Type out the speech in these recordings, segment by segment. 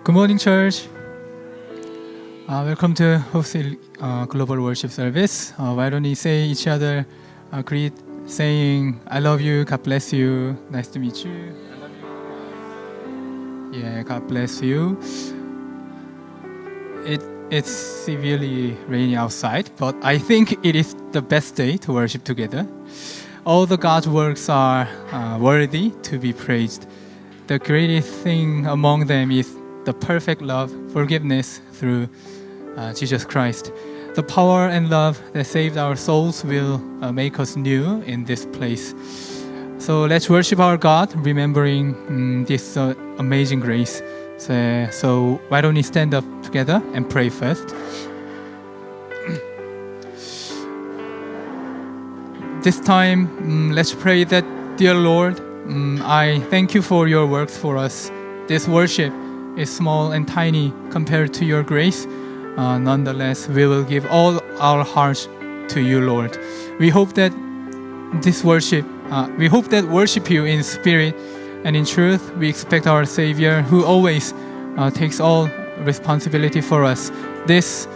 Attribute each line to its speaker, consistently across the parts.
Speaker 1: Good morning, church. Welcome to Hope Global Worship Service. Why don't we say each other greet, saying, "I love you, God bless you, nice to meet you." I love you. Yeah, God bless you. It's severely rainy outside, but I think it is the best day to worship together. All the God's works are worthy to be praised. The greatest thing among them is the perfect love, forgiveness through Jesus Christ. The power and love that saved our souls will make us new in this place. So let's worship our God, remembering this amazing grace. So why don't we stand up together and pray first? This time, let's pray that, dear Lord, I thank you for your works for us. This worship is small and tiny compared to your grace. Nonetheless, we will give all our hearts to you, Lord. We hope that worship you in spirit and in truth. We expect our Savior, who always takes all responsibility for us. This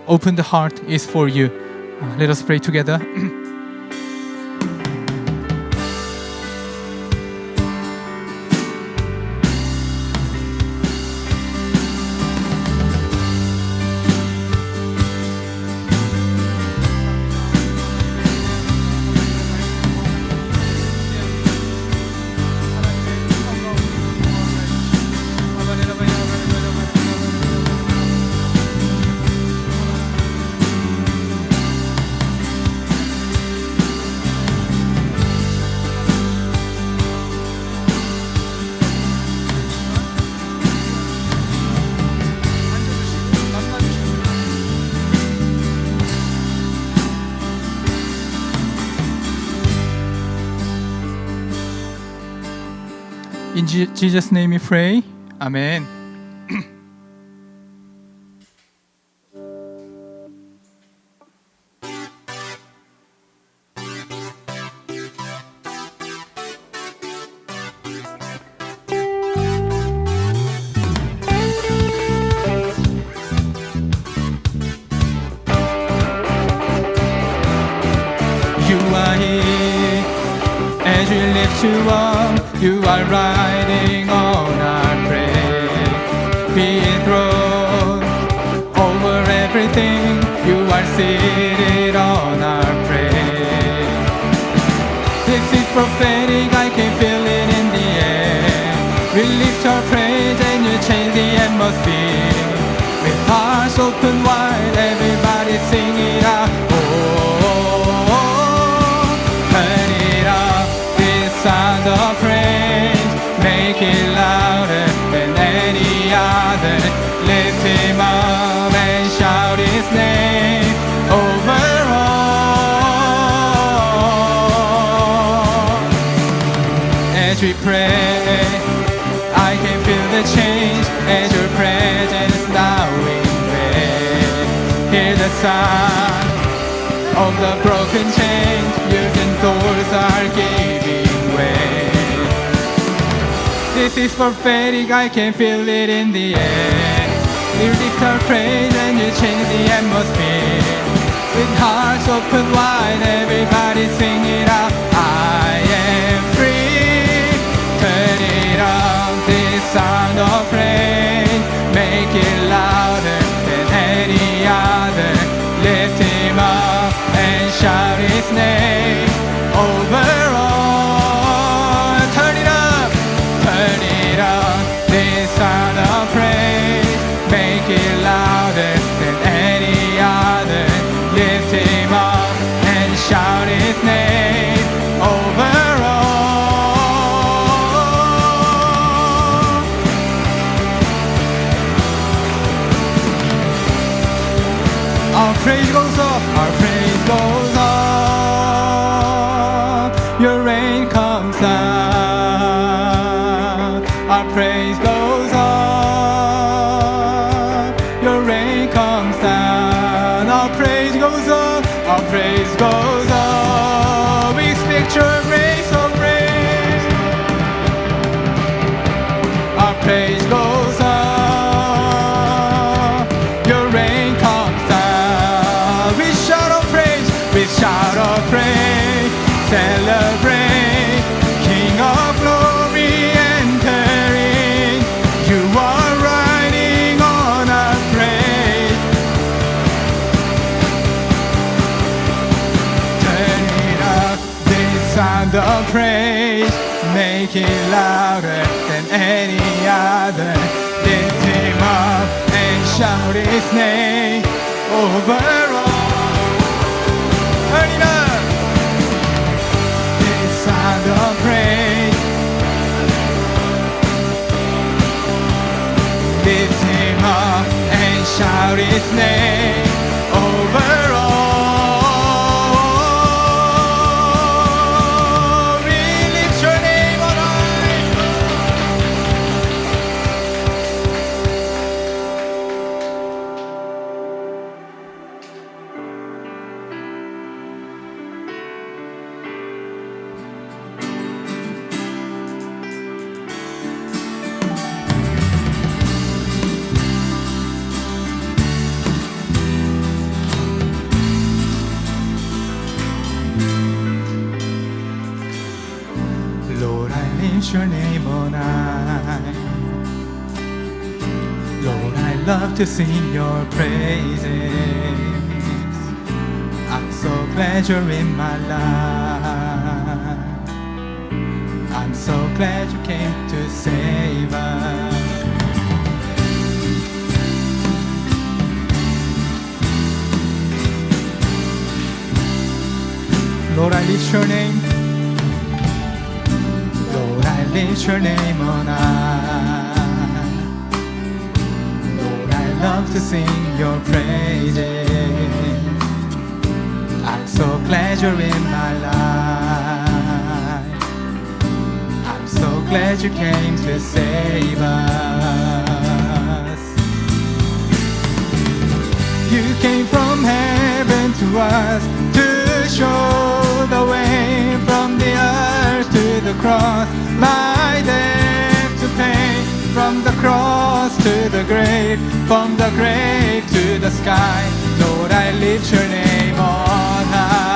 Speaker 1: opened heart is for you. Let us pray together. In Jesus' name we pray. Amen. You are here as we lift you up. You are riding on our praise, being enthroned over everything. You are seated on our praise. This is prophetic, I can feel it in the air. We lift our praise and you change the atmosphere. With hearts open wide, everybody sing it out. Turn it up, this sound of praise. Make it louder than any other. Lift him up and shout his name over all. As we pray, I can feel the change as your presence now invades. Hear the sound of the broken chains. Using doors are giving way. This is prophetic, I can feel it in the air. You lift our praise and you change the atmosphere. With hearts open wide, everybody sing it out. I am free. Turn it up, this sound of praise. Make it louder than any other. Lift him up and shout his name over all. Turn it up, this sound of praise. Make it louder than any other. Lift him up and shout his name over all. Our praise goes up, our praise goes up. Your rain comes down. Our praise goes up. Your rain comes down. Our praise goes up. Our praise goes up. We expect your grace, oh grace. Our praise goes up. You are riding on a praise. Turn it up, this sound of praise. Make it louder than any other. Lift him up and shout his name over all. Turn it up, this sound of praise. Lift him up and shout his name over all. We lift your name on high. Lord, I lift your name on high. Lord, I love to sing your praises. I'm so glad you're in my life. I'm so glad you came to save us. Lord, I lift your name. Lord, I lift your name on high. Lord, I love to sing your praises. I'm so glad you're in my life. I'm so glad you came to save us. You came from heaven to us to show the way from the earth to the cross. My debt to pay, from the cross to the grave, from the grave to the sky. Lord, I lift your name on high.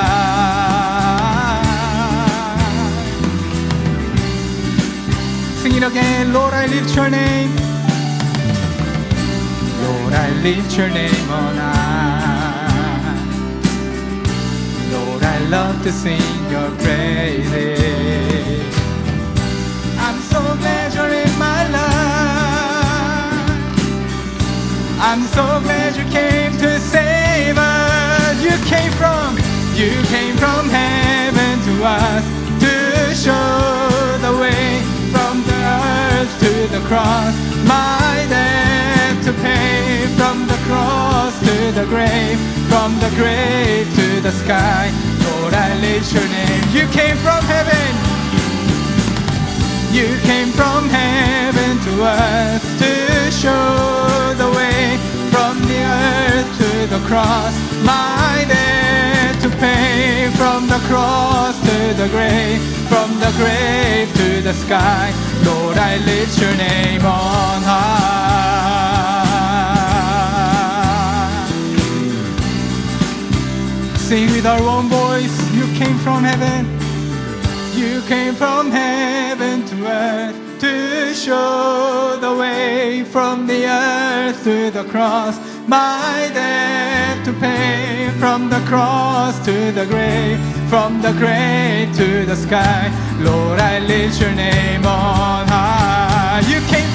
Speaker 1: Sing it again. Lord, I lift your name. Lord, I lift your name on high. Lord, I love to sing your praises. I'm so glad you're in my life. I'm so glad you came to save us. You came from heaven to us to show the way from the earth to the cross. My debt to pay, from the cross to the grave, from the grave to the sky. Lord, I lift your name. You came from heaven. You came from heaven to us to show the way from the earth to the cross. My debt to pay, from the cross to the grave, from the grave to the sky. Lord, I lift your name on high. Sing with our own voice. You came from heaven. You came from heaven to earth to show the way from the earth to the cross. My debt to pay, from the cross to the grave, from the grave to the sky. Lord, I lift your name on high. You came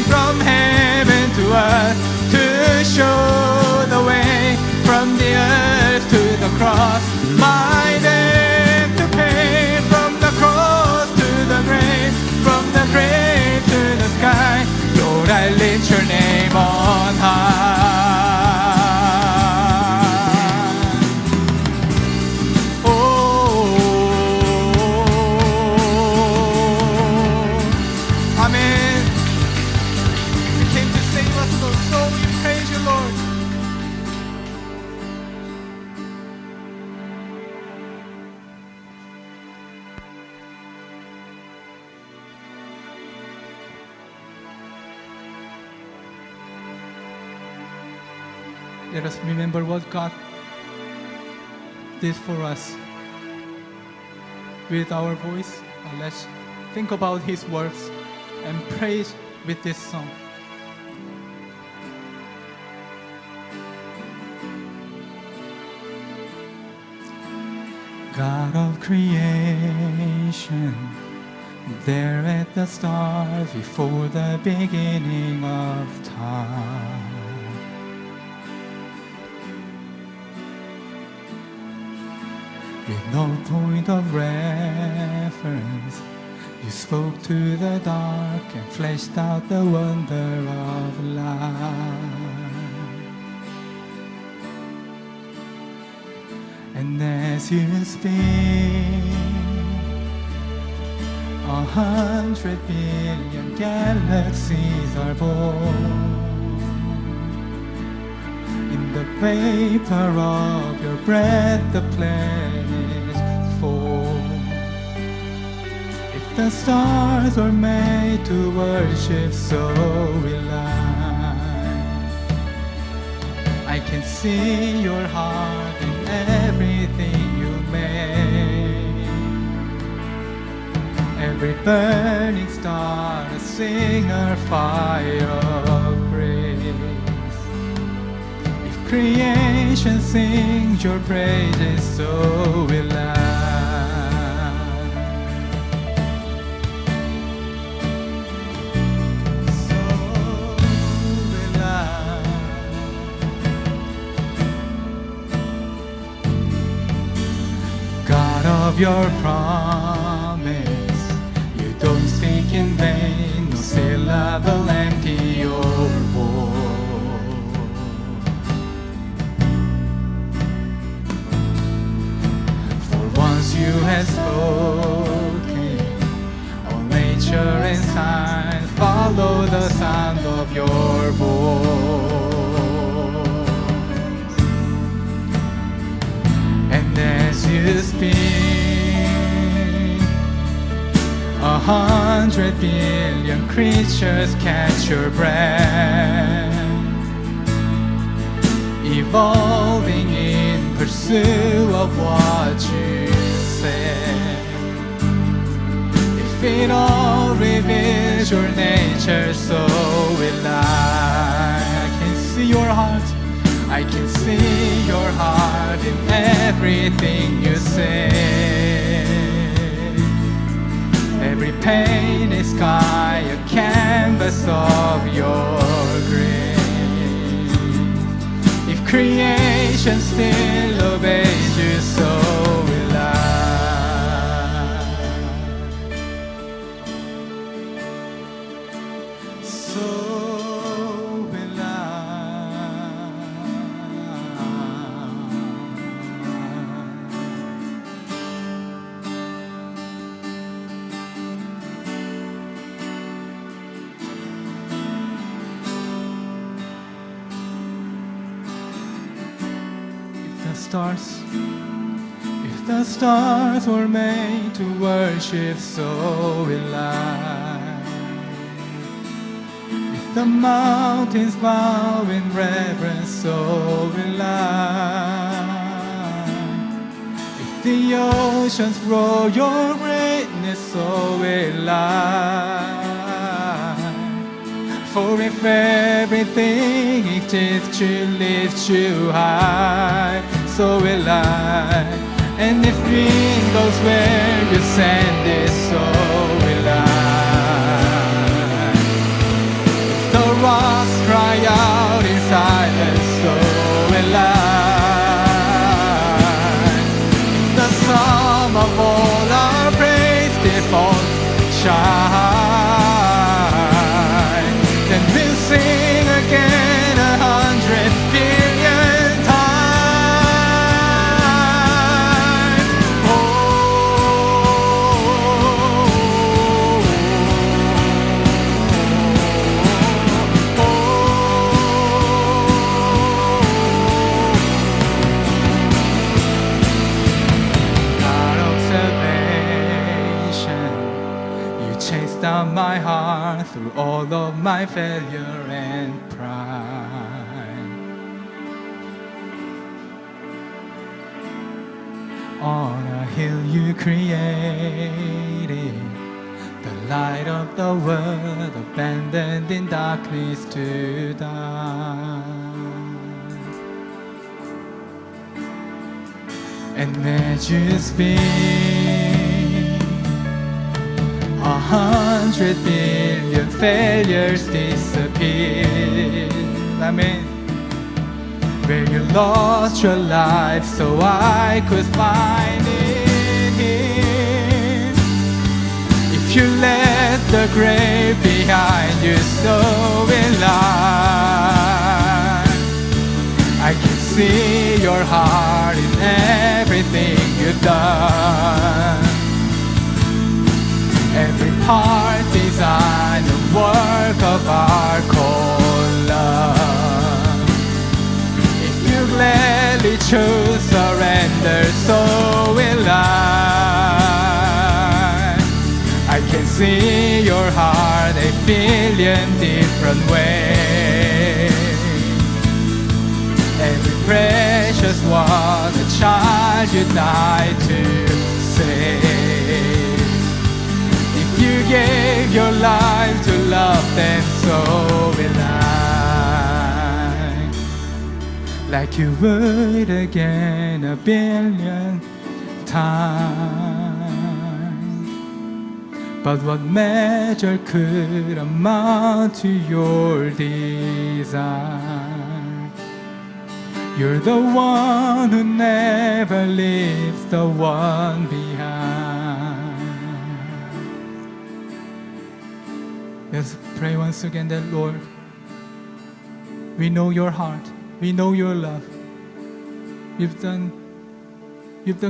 Speaker 1: from heaven to earth to show the way from the earth to the cross. My debt to pay, from the cross to the grave, from the grave to the sky. Lord, I lift your name on high. Oh, amen. You came to save us, Lord, so we praise you, Lord. Let us remember what God did for us with our voice. Let's think about His works and praise with this song. God of creation, there at the start, before the beginning of time. With no point of reference, you spoke to the dark and fleshed out the wonder of life. And as you speak, 100 billion galaxies are born. In the vapor of your breath, the planets form. If the stars were made to worship, so will I can see your heart in everything you make. Every burning star, a singer, fire of praise. If creation sings your praises, so will I. So will I. God of your promise, you don't speak in vain, no syllable empty or void. For once you have spoken, all nature and science follow the sound of your voice. And as you speak, 100 billion creatures catch your breath, evolving in pursuit of what you said. If it all reveals your nature, so will I. I can see your heart, I can see your heart in everything you say. Every pain is sky, a canvas of your grace. If creation still obeys you, so will I. So will I. If the stars were made to worship, so will I. If the mountains bow in reverence, so will I. If the oceans roar your greatness, so will I. For if everything exists to lift you high, so will I. And if wind goes where you send it, so will I. If the rocks cry out in silence, so will I. If the sum of all our praise default shine, then we'll sing again 100 billion times. Oh, oh, oh, God of salvation, you chased down my heart through all of my failure and pride. On a hill you created the light of the world, abandoned in darkness to die. And let you speak 100 billion failures disappear. Amen. Where you lost your life so I could find it here. If you left the grave behind you so in life, I can see your heart in everything you've done. Every part design, a work of art called love. If you gladly choose surrender, so will I. I can see your heart a billion different ways. Every precious one, a child you died to save. If you gave your life to love them, so will I. Like you would again a billion times. But what measure could amount to your desire? You're the one who never leaves the one behind. Let's pray once again that, Lord, we know your heart, we know your love. You've done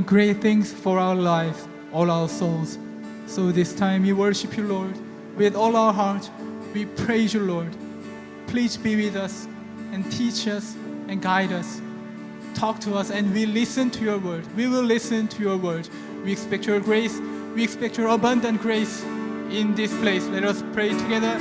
Speaker 1: great things for our lives, all our souls. So this time we worship you, Lord, with all our heart. We praise you, Lord. Please be with us and teach us and guide us. Talk to us and we listen to your word. We will listen to your word. We expect your grace. We expect your abundant grace in this place. Let us pray together.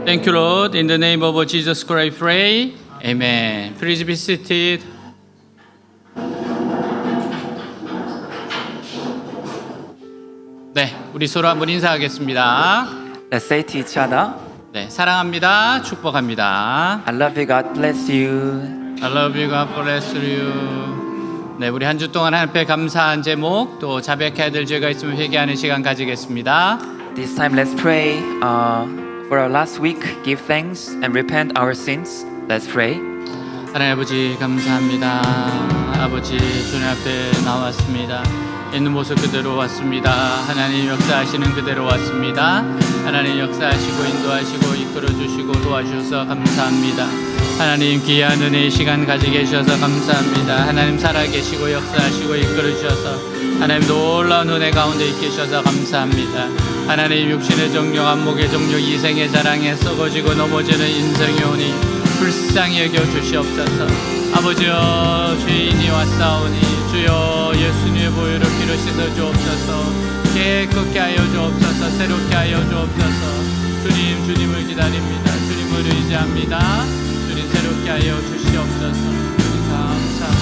Speaker 2: Thank you, Lord. In the name of Jesus Christ, I pray. Amen. Please be seated. 네, 우리 서로 한번 인사하겠습니다.
Speaker 3: Let's say to each other,
Speaker 2: 네, 사랑합니다. 축복합니다.
Speaker 3: I love you, God bless you.
Speaker 2: I love you, God bless you. 네, 우리 한 주 동안 하나님 앞에 감사한 제목 또 자백해야 될 죄가 있으면 회개하는 시간 가지겠습니다.
Speaker 3: This time let's pray for our last week. Give thanks and repent our sins. Let's pray.
Speaker 2: 하나님 아버지 감사합니다. 아버지 주님 앞에 나왔습니다. 있는 모습 그대로 왔습니다. 하나님 역사하시는 그대로 왔습니다. 하나님 역사하시고 인도하시고 이끌어주시고 도와주셔서 감사합니다. 하나님 귀한 은혜의 시간 가지게 해주셔서 감사합니다. 하나님 살아계시고 역사하시고 이끌어주셔서 하나님 놀라운 은혜 가운데 있게 해주셔서 감사합니다. 하나님 육신의 정욕 안목의 정욕 이생의 자랑에 썩어지고 넘어지는 인생이 오니 불쌍히 여겨 주시옵소서. 아버지여 죄인이 왔사오니 주여 예수님의 보혈로 피로 씻어 주옵소서. 깨끗게 하여 주옵소서. 새롭게 하여 주옵소서. 주님을 기다립니다. 주님을 의지합니다. 주님 새롭게 하여 주시옵소서. 주님 감사합니다.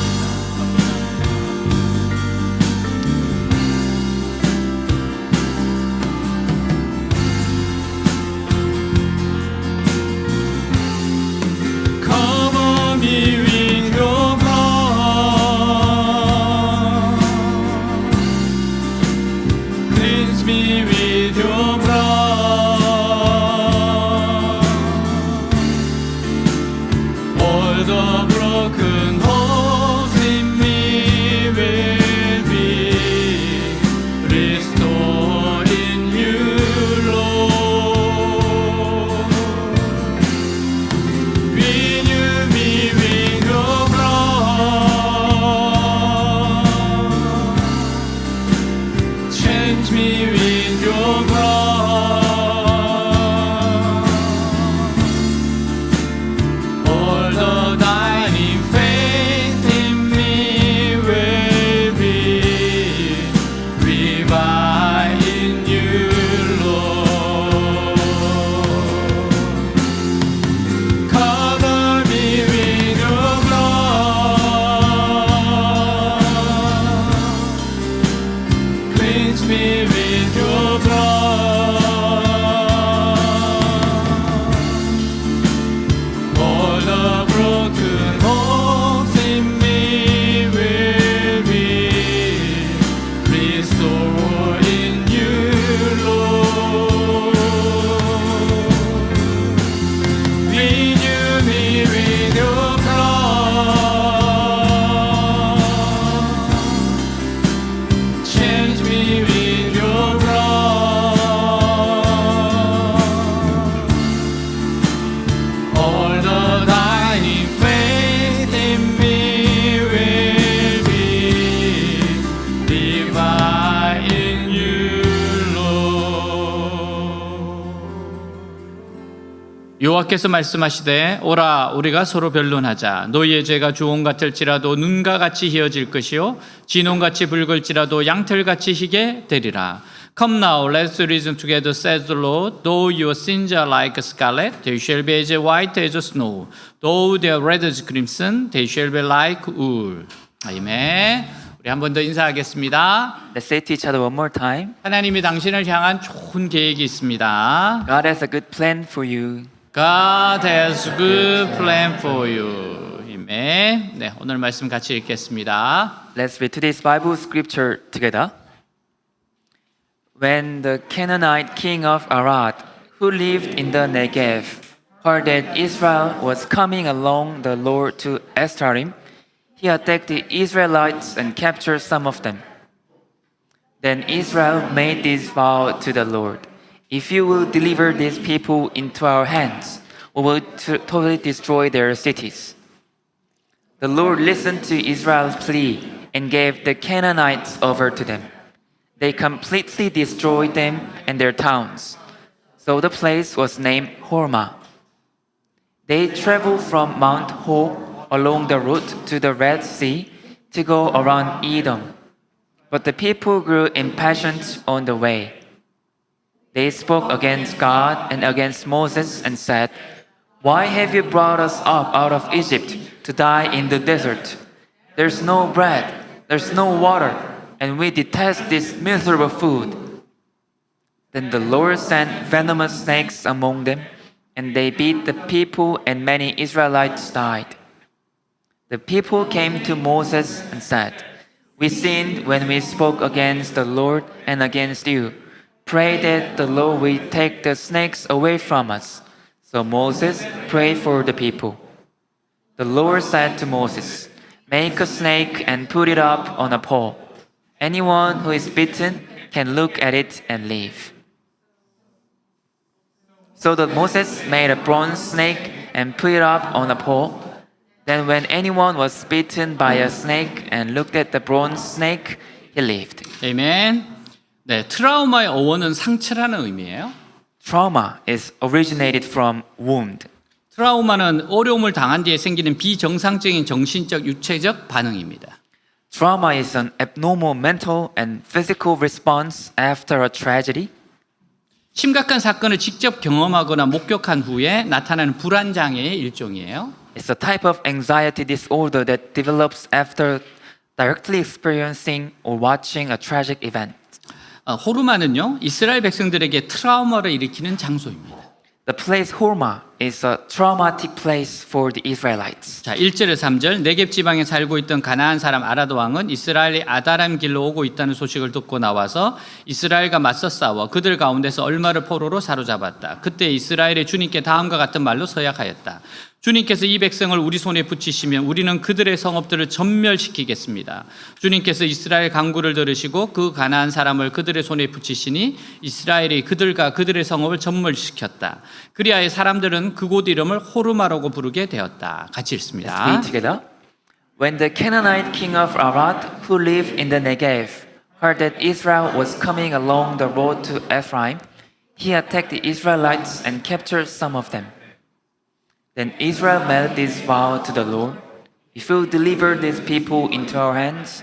Speaker 1: The broken heart
Speaker 2: 여호와께서 말씀하시되 오라 우리가 서로 변론하자 너희의 죄가 주홍 같을지라도 눈과 같이 희어질 것이요 진홍같이 붉을지라도 양털같이 희게 되리라. Come now, let's reason together, says the Lord. Though your sins are like scarlet, they shall be as white as snow. Though they are red as crimson, they shall be like wool. 아멘. 우리 한 번 더 인사하겠습니다.
Speaker 3: Let's say to each other one more time.
Speaker 2: 하나님이 당신을 향한 좋은 계획이 있습니다.
Speaker 3: God has a good plan for you.
Speaker 2: God has a good plan for you. 아멘. 네, 오늘 말씀 같이 읽겠습니다.
Speaker 3: Let's read today's Bible scripture together. When the Canaanite king of Arad, who lived in the Negev, heard that Israel was coming along the road to Ephraim, he attacked the Israelites and captured some of them. Then Israel made this vow to the Lord: if you will deliver these people into our hands, we will totally destroy their cities. The Lord listened to Israel's plea and gave the Canaanites over to them. They completely destroyed them and their towns. So the place was named Hormah. They traveled from Mount Hor along the route to the Red Sea to go around Edom. But the people grew impatient on the way. They spoke against God and against Moses and said, "Why have you brought us up out of Egypt to die in the desert? There's no bread, there's no water, and we detest this miserable food." Then the Lord sent venomous snakes among them, and they beat the people, and many Israelites died. The people came to Moses and said, "We sinned when we spoke against the Lord and against you. Pray that the Lord will take the snakes away from us." So Moses prayed for the people. The Lord said to Moses, "Make a snake and put it up on a pole. Anyone who is bitten can look at it and live." So that Moses made a bronze snake and put it up on a pole. Then when anyone was bitten by a snake and looked at the bronze snake, he lived.
Speaker 2: 아멘. 네, 트라우마의 어원은 상처라는 의미예요.
Speaker 3: Trauma is originated from wound.
Speaker 2: 트라우마는 어려움을 당한 뒤에 생기는 비정상적인 정신적, 육체적 반응입니다.
Speaker 3: Trauma is an abnormal mental and physical response after a tragedy.
Speaker 2: 심각한 사건을 직접 경험하거나 목격한 후에 나타나는 불안 장애의 일종이에요.
Speaker 3: It's a type of anxiety disorder that develops after directly experiencing or watching a tragic event.
Speaker 2: 호르마는요, 이스라엘 백성들에게 트라우마를 일으키는 장소입니다.
Speaker 3: The place Hormah is a traumatic place for the Israelites.
Speaker 2: 자, 1절에서 3절 네겝 지방에 살고 있던 가나안 사람 아라드 왕은 이스라엘이 아다람 길로 오고 있다는 소식을 듣고 나와서 이스라엘과 맞서 싸워 그들 가운데서 얼마를 포로로 사로잡았다. 그때 이스라엘의 주님께 다음과 같은 말로 서약하였다. 주님께서 이 백성을 우리 손에 붙이시면 우리는 그들의 성읍들을 전멸시키겠습니다. 주님께서 이스라엘 간구를 들으시고 그 가나안 사람을 그들의 손에 붙이시니 이스라엘이 그들과 그들의 성읍을 전멸시켰다. 그리하여 사람들은 그곳 이름을 호르마라고 부르게 되었다. 같이 읽습니다.
Speaker 3: Let's read together. When the Canaanite king of Arad, who lived in the Negev, heard that Israel was coming along the road to Ephraim, he attacked the Israelites and captured some of them. Then Israel made this vow to the Lord: if you deliver these people into our hands,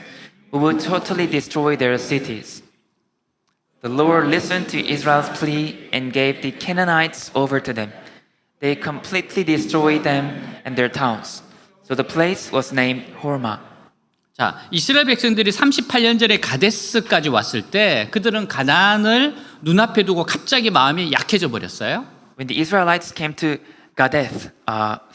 Speaker 3: we will totally destroy their cities. The Lord listened to Israel's plea and gave the Canaanites over to them. They completely destroyed them and their towns. So the place was named Hormah.
Speaker 2: 자, 이스라엘 백성들이 38년 전에 가데스까지 왔을 때 그들은 가나안을 눈앞에 두고 갑자기 마음이 약해져 버렸어요.
Speaker 3: When the Israelites came to Gadeth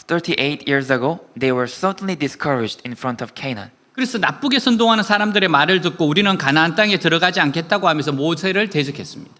Speaker 3: 38 years ago, they were certainly discouraged in front of Canaan.
Speaker 2: 그래서 나쁘게 선동하는 사람들의 말을 듣고 우리는 가나안 땅에 들어가지 않겠다고 하면서 모세를 대적했습니다.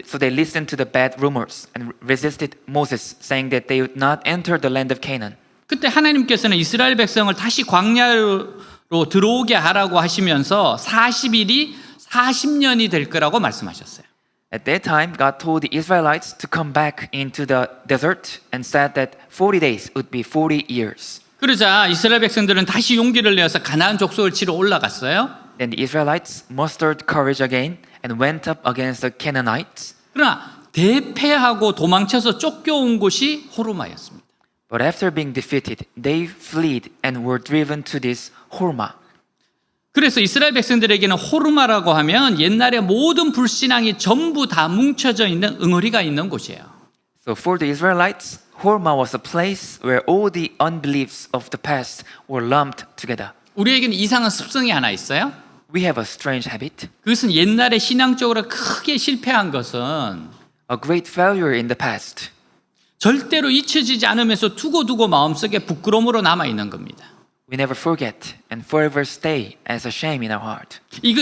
Speaker 3: So they listened to the bad rumors and resisted Moses, saying that they would not enter the land of Canaan.
Speaker 2: 그때 하나님께서는 이스라엘 백성을 다시 광야로 들어오게 하라고 하시면서 40일이 40년이 될 거라고 말씀하셨어요.
Speaker 3: At that time, God told the Israelites to come back into the desert and said that 40 days would be 40 years.
Speaker 2: 그러자 이스라엘 백성들은 다시 용기를 내어서 가나안 족속을 치러 올라갔어요.
Speaker 3: Then the Israelites mustered courage again and went up against the Canaanites.
Speaker 2: 그러나 대패하고 도망쳐서 쫓겨온 곳이 호르마였습니다.
Speaker 3: But after being defeated, they fled and were driven to this Hormah.
Speaker 2: 그래서 이스라엘 백성들에게는 호르마라고 하면 옛날에 모든 불신앙이 전부 다 뭉쳐져 있는 응어리가 있는 곳이에요.
Speaker 3: So for the Israelites, Hormah was a place where all the unbeliefs of the past were lumped together.
Speaker 2: 우리에게는 이상한 습성이 하나 있어요.
Speaker 3: We have a strange habit.
Speaker 2: 그것은 옛날에 신앙적으로 크게 실패한 것은
Speaker 3: A great failure in the past
Speaker 2: 절대로 잊혀지지 않으면서 두고두고 마음속에 부끄러움으로 남아있는 겁니다.
Speaker 3: we never forget and forever stay as a shame in our heart.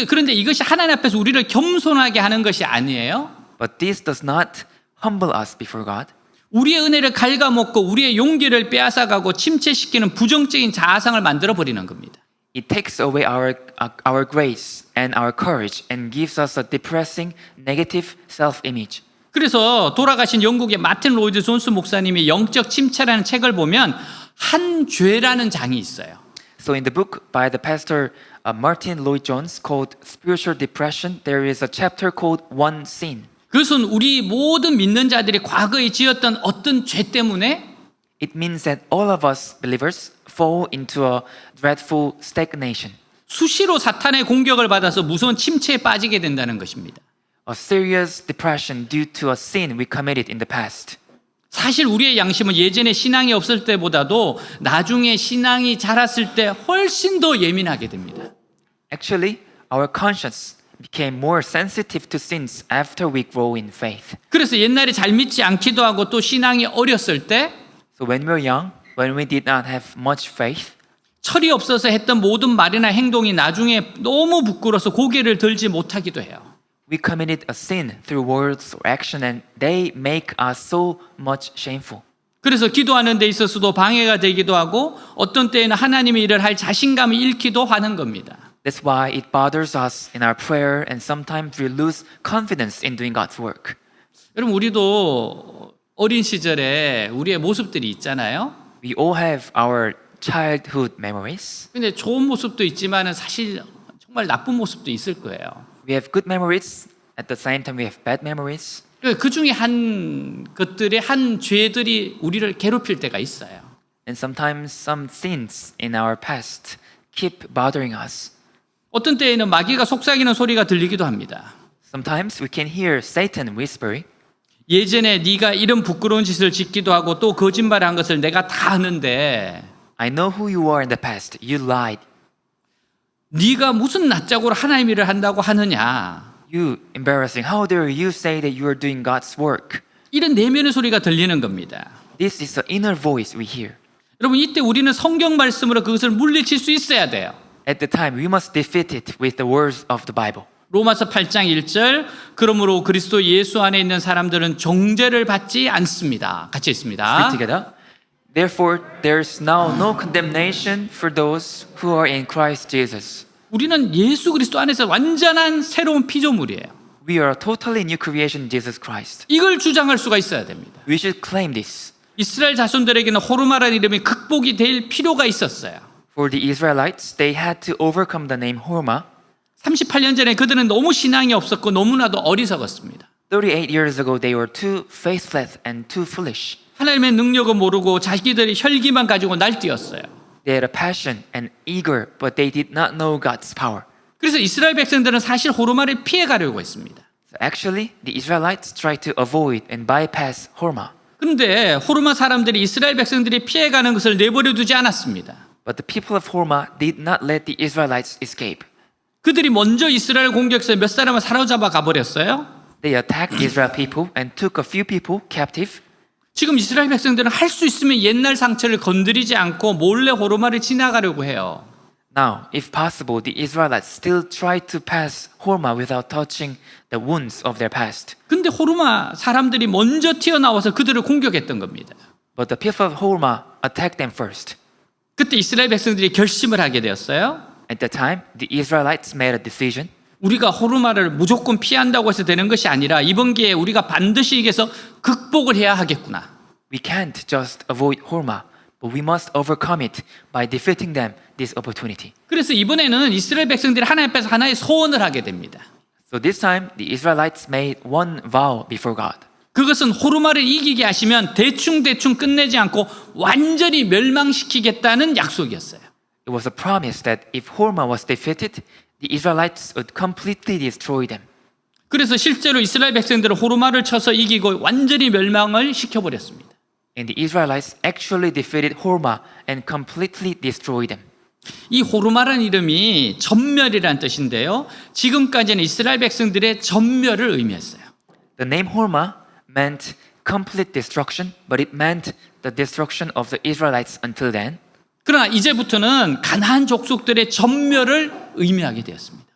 Speaker 2: 그런데 이것이 하나님 앞에서 우리를 겸손하게 하는 것이 아니에요.
Speaker 3: But this does not humble us before God.
Speaker 2: 우리의 은혜를 갉아먹고 우리의 용기를 빼앗아가고 침체시키는 부정적인 자아상을 만들어버리는 겁니다.
Speaker 3: It takes away our grace and our courage and gives us a depressing, negative self-image.
Speaker 2: 그래서 돌아가신 영국의 마틴 로이드 존스 목사님이 영적 침체라는 책을 보면 한 죄라는 장이 있어요.
Speaker 3: So in the book by the pastor Martin Lloyd-Jones called Spiritual Depression, there is a chapter called One Sin.
Speaker 2: 그것은 우리 모든 믿는 자들이 과거에 지었던 어떤 죄 때문에
Speaker 3: It means that all of us believers fall into a dreadful stagnation,
Speaker 2: 수시로 사탄의 공격을 받아서 무서운 침체에 빠지게 된다는 것입니다.
Speaker 3: a serious depression due to a sin we committed in the past.
Speaker 2: 사실 우리의 양심은 예전에 신앙이 없을 때보다도 나중에 신앙이 자랐을 때 훨씬 더 예민하게 됩니다.
Speaker 3: Actually, our conscience became more sensitive to sins after we grow in faith.
Speaker 2: 그래서 옛날에 잘 믿지 않기도 하고 또 신앙이 어렸을 때
Speaker 3: So when we were young, when we did not have much faith,
Speaker 2: 철이 없어서 했던 모든 말이나 행동이 나중에 너무 부끄러워서 고개를 들지 못하기도 해요.
Speaker 3: we committed a sin through words or action and they make us so much shameful.
Speaker 2: 그래서 기도하는 데 있어서도 방해가 되기도 하고 어떤 때에는 하나님의 일을 할 자신감을 잃기도 하는 겁니다.
Speaker 3: That's why it bothers us in our prayer and sometimes we lose confidence in doing God's work.
Speaker 2: 여러분 우리도 어린 시절에 우리의 모습들이 있잖아요.
Speaker 3: We all have our childhood memories.
Speaker 2: 근데 좋은 모습도 있지만은 사실 정말 나쁜 모습도 있을 거예요.
Speaker 3: We have good memories. At the same time, we have bad memories.
Speaker 2: 그 중에 한 것들의 한 죄들이 우리를 괴롭힐 때가 있어요.
Speaker 3: And sometimes some sins in our past keep bothering us.
Speaker 2: 어떤 때에는 마귀가 속삭이는 소리가 들리기도 합니다.
Speaker 3: Sometimes we can hear Satan whispering,
Speaker 2: 예전에 네가 이런 부끄러운 짓을 짓기도 하고 또 거짓말을 한 것을 내가 다 아는데
Speaker 3: I know who you are in the past. You lied.
Speaker 2: 네가 무슨 낯짝으로 하나님 일을 한다고 하느냐.
Speaker 3: You embarrassing. How dare you say that you are doing God's work?
Speaker 2: 이런 내면의 소리가 들리는 겁니다.
Speaker 3: This is the inner voice we hear.
Speaker 2: 여러분 이때 우리는 성경 말씀으로 그것을 물리칠 수 있어야 돼요.
Speaker 3: At the time, we must defeat it with the words of the Bible.
Speaker 2: 로마서 8장 1절 그러므로 그리스도 예수 안에 있는 사람들은 정죄를 받지 않습니다. 같이
Speaker 3: Read
Speaker 2: 있습니다.
Speaker 3: together. Therefore, there's now no condemnation for those who are in Christ Jesus.
Speaker 2: 우리는 예수 그리스도 안에서 완전한 새로운 피조물이에요.
Speaker 3: We are a totally new creation in Jesus Christ.
Speaker 2: 이걸 주장할 수가 있어야 됩니다.
Speaker 3: We should claim this.
Speaker 2: 이스라엘 자손들에게는 호르마라는 이름이 극복이 될 필요가 있었어요.
Speaker 3: For the Israelites, they had to overcome the name Hormah.
Speaker 2: 38년 전에 그들은 너무 신앙이 없었고 너무나도 어리석었습니다.
Speaker 3: 38 years ago, they were too faithless and too foolish.
Speaker 2: 하나님의 능력을 모르고 자기들의 혈기만 가지고 날뛰었어요.
Speaker 3: They had a passion and eager, but they did not know God's power.
Speaker 2: 그래서 이스라엘 백성들은 사실 호르마를 피해 가려고 했습니다.
Speaker 3: So actually, the Israelites tried to avoid and bypass Hormah.
Speaker 2: 그런데 호르마 사람들이 이스라엘 백성들이 피해가는 것을 내버려 두지 않았습니다.
Speaker 3: But the people of Hormah did not let the Israelites escape.
Speaker 2: 그들이 먼저 이스라엘 공격해서 몇 사람을 사로잡아 가버렸어요.
Speaker 3: They attacked the Israel people and took a few people captive.
Speaker 2: 지금 이스라엘 백성들은 할 수 있으면 옛날 상처를 건드리지 않고 몰래 호르마를 지나가려고 해요.
Speaker 3: Now, if possible, the Israelites still try to pass Hormah without touching the wounds of their past.
Speaker 2: 근데 호르마 사람들이 먼저 튀어나와서 그들을 공격했던 겁니다.
Speaker 3: But the people of Hormah attacked them first.
Speaker 2: 그때 이스라엘 백성들이 결심을 하게 되었어요.
Speaker 3: At the time, the Israelites made a decision.
Speaker 2: 우리가 호르마를 무조건 피한다고 해서 되는 것이 아니라 이번 기회에 우리가 반드시 이겨서 극복을 해야 하겠구나.
Speaker 3: We can't just avoid Hormah, but we must overcome it by defeating them this opportunity.
Speaker 2: 그래서 이번에는 이스라엘 백성들이 하나님 앞에서 하나의 소원을 하게 됩니다.
Speaker 3: So this time, the Israelites made one vow before God.
Speaker 2: 그것은 호르마를 이기게 하시면 대충 끝내지 않고 완전히 멸망시키겠다는 약속이었어요.
Speaker 3: It was a promise that if Hormah was defeated, the Israelites would completely destroy them.
Speaker 2: 그래서 실제로 이스라엘 백성들은 호르마를 쳐서 이기고 완전히 멸망을 시켜버렸습니다.
Speaker 3: And the Israelites actually defeated Hormah and completely destroyed them.
Speaker 2: 이 호르마라는 이름이 전멸이라는 뜻인데요. 지금까지는 이스라엘 백성들의 전멸을 의미했어요.
Speaker 3: The name Hormah meant complete destruction, but it meant the destruction of the Israelites until then.
Speaker 2: 그러나 이제부터는 가나안 족속들의 전멸을 의미하게 되었습니다.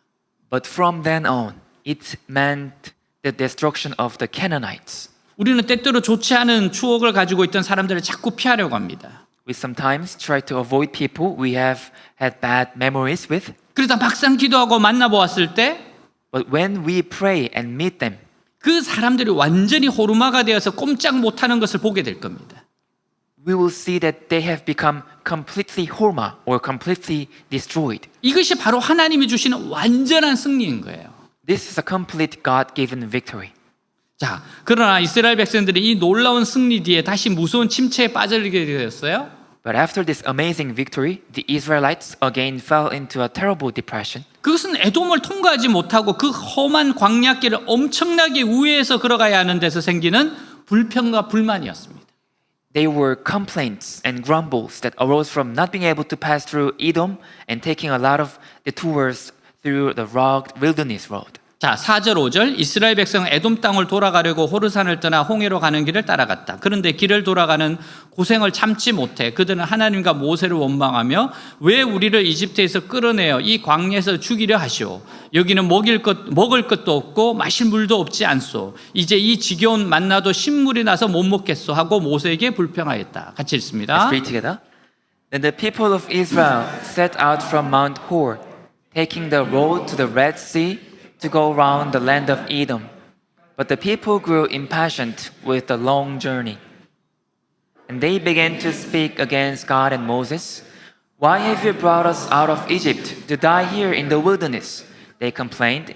Speaker 3: But from then on, it meant the destruction of the Canaanites.
Speaker 2: 우리는 때때로 좋지 않은 추억을 가지고 있던 사람들을 자꾸 피하려고 합니다.
Speaker 3: We sometimes try to avoid people we have had bad memories with.
Speaker 2: 그러다 막상 기도하고 만나보았을 때
Speaker 3: But when we pray and meet them,
Speaker 2: 그 사람들이 완전히 호르마가 되어서 꼼짝 못하는 것을 보게 될 겁니다.
Speaker 3: we will see that they have become completely Hormah or completely destroyed.
Speaker 2: 이것이 바로 하나님이 주시는 완전한 승리인 거예요.
Speaker 3: This is a complete God-given victory.
Speaker 2: 자, 그러나 이스라엘 백성들이 이 놀라운 승리 뒤에 다시 무서운 침체에 빠져들게 되었어요.
Speaker 3: But after this amazing victory, the Israelites again fell into a terrible depression.
Speaker 2: 그것은 에돔을 통과하지 못하고 그 험한 광야길을 엄청나게 우회해서 걸어가야 하는 데서 생기는 불평과 불만이었습니다.
Speaker 3: They were complaints and grumbles that arose from not being able to pass through Edom and taking a lot of detours through the rugged wilderness road.
Speaker 2: 자, 4절 5절 이스라엘 백성은 에돔 땅을 돌아가려고 호르산을 떠나 홍해로 가는 길을 따라갔다. 그런데 길을 돌아가는 고생을 참지 못해 그들은 하나님과 모세를 원망하며 왜 우리를 이집트에서 끌어내어 이 광야에서 죽이려 하시오. 여기는 먹을 것도 없고 마실 물도 없지 않소. 이제 이 지겨운 만나도 신물이 나서 못 먹겠소 하고 모세에게 불평하였다. 같이 읽습니다.
Speaker 3: Let's read together. Then the people of Israel set out from Mount Hor, taking the road to the Red Sea to go round the land of Edom. But the people grew impatient with the long journey. And they began to speak against God and Moses. Why have you brought us out of Egypt to die here in the wilderness? They complained.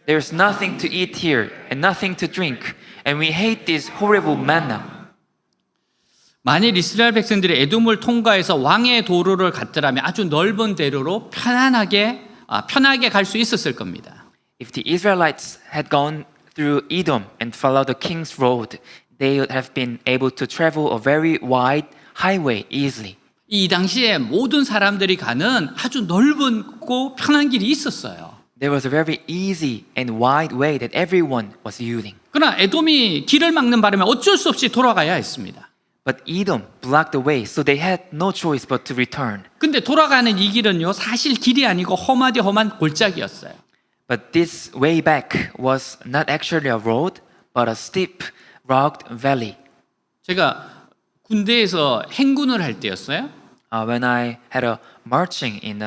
Speaker 3: There's nothing to eat here and nothing to drink, and we hate this horrible manna.
Speaker 2: 만일 이스라엘 백성들이 에돔을 통과해서 왕의 도로를 갔더라면 아주 넓은 대로로 편하게 갈 수 있었을 겁니다.
Speaker 3: If the Israelites had gone through Edom and followed the king's road, they would have been able to travel a very wide highway easily.
Speaker 2: 이 당시에 모든 사람들이 가는 아주 넓고 편한 길이 있었어요.
Speaker 3: There was a very easy and wide way that everyone was using.
Speaker 2: 그러나 에돔이 길을 막는 바람에 어쩔 수 없이 돌아가야 했습니다.
Speaker 3: But Edom blocked the way, so they had no choice but to return.
Speaker 2: 근데 돌아가는 이 길은요, 사실 길이 아니고 험한 골짜기였어요.
Speaker 3: But this way back was not actually a road, but a steep, rugged valley.
Speaker 2: 제가 군대에서 행군을 할 때였어요.
Speaker 3: When I had a marching in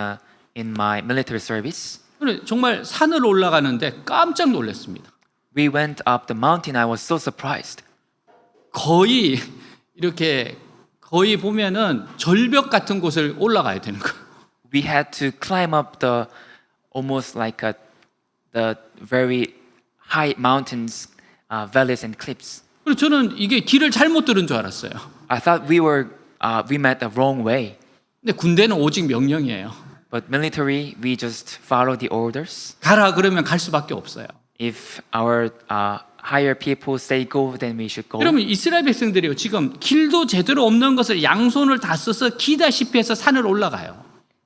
Speaker 3: my military service,
Speaker 2: 정말 산을 올라가는데 깜짝 놀랐습니다.
Speaker 3: we went up the mountain. I was so surprised.
Speaker 2: 거의 보면은 절벽 같은 곳을 올라가야 되는 거예요.
Speaker 3: We had to climb up almost like the very high mountains, valleys and cliffs.
Speaker 2: 그래서 저는 이게 길을 잘못 들은 줄 알았어요.
Speaker 3: I thought we met the wrong way.
Speaker 2: 근데 군대는 오직 명령이에요.
Speaker 3: But military, we just follow the orders.
Speaker 2: 가라 그러면 갈 수밖에 없어요.
Speaker 3: If our higher people say go, then we should go.
Speaker 2: 그러면 이스라엘 백성들이요, 지금 길도 제대로 없는 것을 양손을 다 써서 기다시피 해서 산을 올라가요.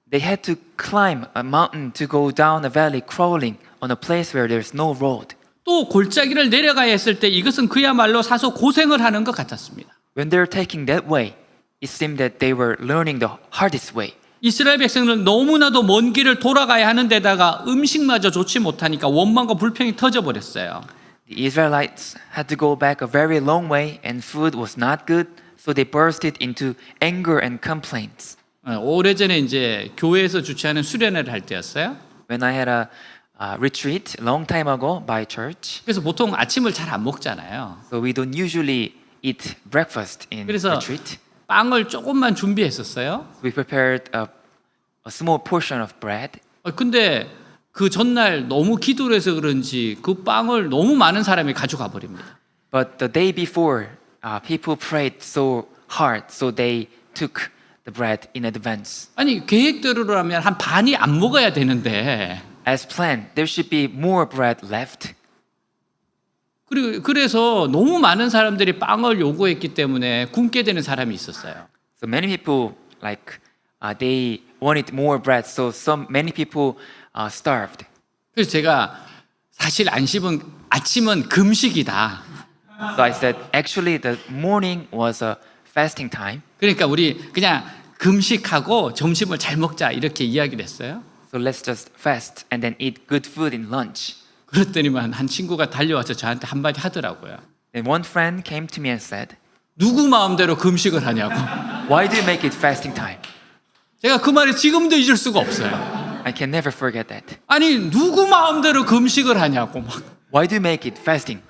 Speaker 3: They had to climb a mountain to go down a valley, crawling on a place where there's no road.
Speaker 2: 또 골짜기를 내려가야 했을 때 이것은 그야말로 사서 고생을 하는 것 같았습니다.
Speaker 3: When they were taking that way, it seemed that they were learning the hardest way.
Speaker 2: 이스라엘 백성들은 너무나도 먼 길을 돌아가야 하는 데다가 음식마저 좋지 못하니까 원망과 불평이 터져버렸어요.
Speaker 3: The Israelites had to go back a very long way and food was not good, so they bursted into anger and complaints.
Speaker 2: 오래전에 이제 교회에서 주최하는 수련회를 할 때였어요.
Speaker 3: When I had a retreat a long time ago by church,
Speaker 2: 그래서 보통 아침을 잘 안 먹잖아요.
Speaker 3: so we don't usually eat breakfast in
Speaker 2: 그래서
Speaker 3: retreat.
Speaker 2: 빵을 조금만 준비했었어요.
Speaker 3: We prepared a small portion of bread.
Speaker 2: 근데 그 전날 너무 기도를 해서 그런지 그 빵을 너무 많은 사람이 가져가 버립니다.
Speaker 3: But the day before, people prayed so hard, so they took the bread in advance.
Speaker 2: 아니 계획대로라면 한 반이 안 먹어야 되는데
Speaker 3: As planned, there should be more bread left.
Speaker 2: 그리고 그래서 너무 많은 사람들이 빵을 요구했기 때문에 굶게 되는 사람이 있었어요.
Speaker 3: So many people they wanted more bread, so many people starved.
Speaker 2: 그래서 제가 사실 아침은 금식이다.
Speaker 3: So I said, actually, the morning was a fasting time.
Speaker 2: 그러니까 우리 그냥 금식하고 점심을 잘 먹자 이렇게 이야기를 했어요.
Speaker 3: So let's just fast and then eat good food in lunch.
Speaker 2: 그랬더니만 한 친구가 달려와서 저한테 한마디 하더라고요.
Speaker 3: Then one friend came to me and said,
Speaker 2: 누구 마음대로 금식을 하냐고.
Speaker 3: why do you make it fasting time?
Speaker 2: 제가 그 말을 지금도 잊을 수가 없어요.
Speaker 3: I can never forget that.
Speaker 2: 아니 누구 마음대로 금식을 하냐고 막.
Speaker 3: Why do you make it fasting?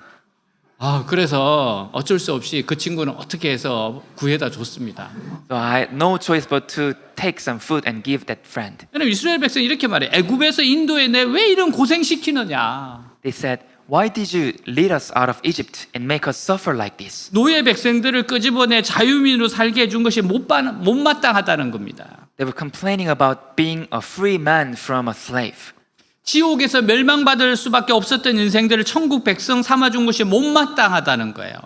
Speaker 2: 그래서 어쩔 수 없이 그 친구는 어떻게 해서 구해다 줬습니다.
Speaker 3: So I had no choice but to take some food and give that friend.
Speaker 2: 왜냐면 이스라엘 백성이 이렇게 말해. 애굽에서 인도에 내 왜 이런 고생시키느냐.
Speaker 3: They said, why did you lead us out of Egypt and make us suffer like this?
Speaker 2: 노예 백성들을 끄집어내 자유민으로 살게 해준 것이 못마땅하다는 겁니다.
Speaker 3: They were complaining about being a free man from a slave.
Speaker 2: 지옥에서 멸망받을 수밖에 없었던 인생들을 천국 백성 삼아준 것이 못마땅하다는 거예요.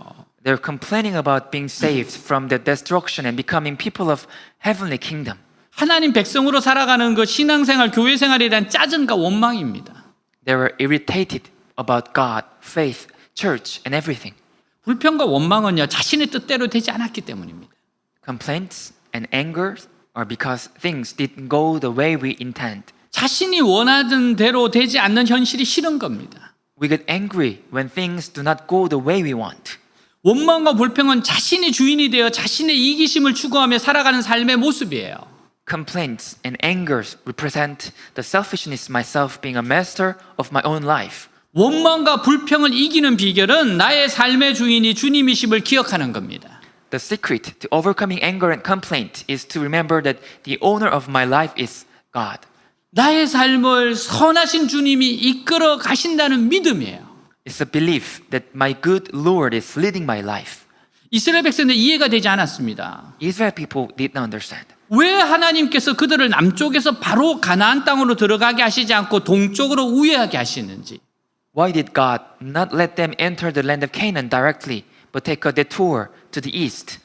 Speaker 3: They're complaining about being saved from the destruction and becoming people of heavenly kingdom.
Speaker 2: 하나님 백성으로 살아가는 것 신앙생활, 교회생활에 대한 짜증과 원망입니다.
Speaker 3: They were irritated about God, faith, church, and everything.
Speaker 2: 불평과 원망은요 자신의 뜻대로 되지 않았기 때문입니다.
Speaker 3: Complaints and anger are because things didn't go the way we intend.
Speaker 2: 자신이 원하던 대로 되지 않는 현실이 싫은 겁니다.
Speaker 3: We get angry when things do not go the way we want.
Speaker 2: 원망과 불평은 자신이 주인이 되어 자신의 이기심을 추구하며 살아가는 삶의 모습이에요.
Speaker 3: Complaints and angers represent the selfishness myself being a master of my own life.
Speaker 2: 원망과 불평을 이기는 비결은 나의 삶의 주인이 주님이심을 기억하는 겁니다.
Speaker 3: The secret to overcoming anger and complaint is to remember that the owner of my life is God.
Speaker 2: 나의 삶을 선하신 주님이 이끌어 가신다는 믿음이에요.
Speaker 3: It's a belief that my good Lord is leading my life.
Speaker 2: 이스라엘 백성들 이해가 되지 않았습니다.
Speaker 3: Israel people did not understand.
Speaker 2: 왜 하나님께서 그들을 남쪽에서 바로 가나안 땅으로 들어가게 하시지 않고 동쪽으로 우회하게 하시는지.
Speaker 3: Why did God not let them enter the land of Canaan directly, but take a detour to the east?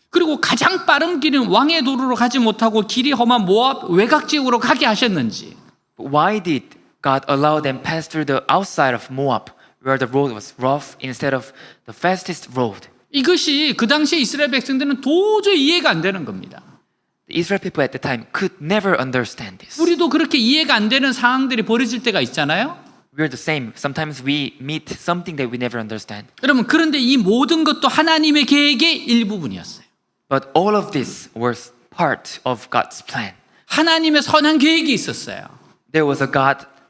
Speaker 2: 그리고 가장 빠른 길은 왕의 도로로 가지 못하고 길이 험한 모압 외곽 지역으로 가게 하셨는지.
Speaker 3: But why did God allow them pass through the outside of Moab, where the road was rough, instead of the fastest road?
Speaker 2: 이것이 그 당시에 이스라엘 백성들은 도저히 이해가 안 되는 겁니다.
Speaker 3: The Israel people at the time could never understand this.
Speaker 2: 우리도 그렇게 이해가 안 되는 상황들이 벌어질 때가 있잖아요.
Speaker 3: We're the same. Sometimes we meet something that we never understand.
Speaker 2: 여러분 그런데 이 모든 것도 하나님의 계획의 일부분이었어요.
Speaker 3: But all of this was part of God's plan.
Speaker 2: 하나님의 선한 계획이 있었어요.
Speaker 3: There was a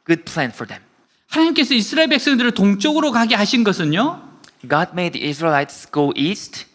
Speaker 3: good plan for them.
Speaker 2: 하나님께서 이스라엘 백성들을 동쪽으로 가게 하신 것은요.
Speaker 3: God made the Israelites go east.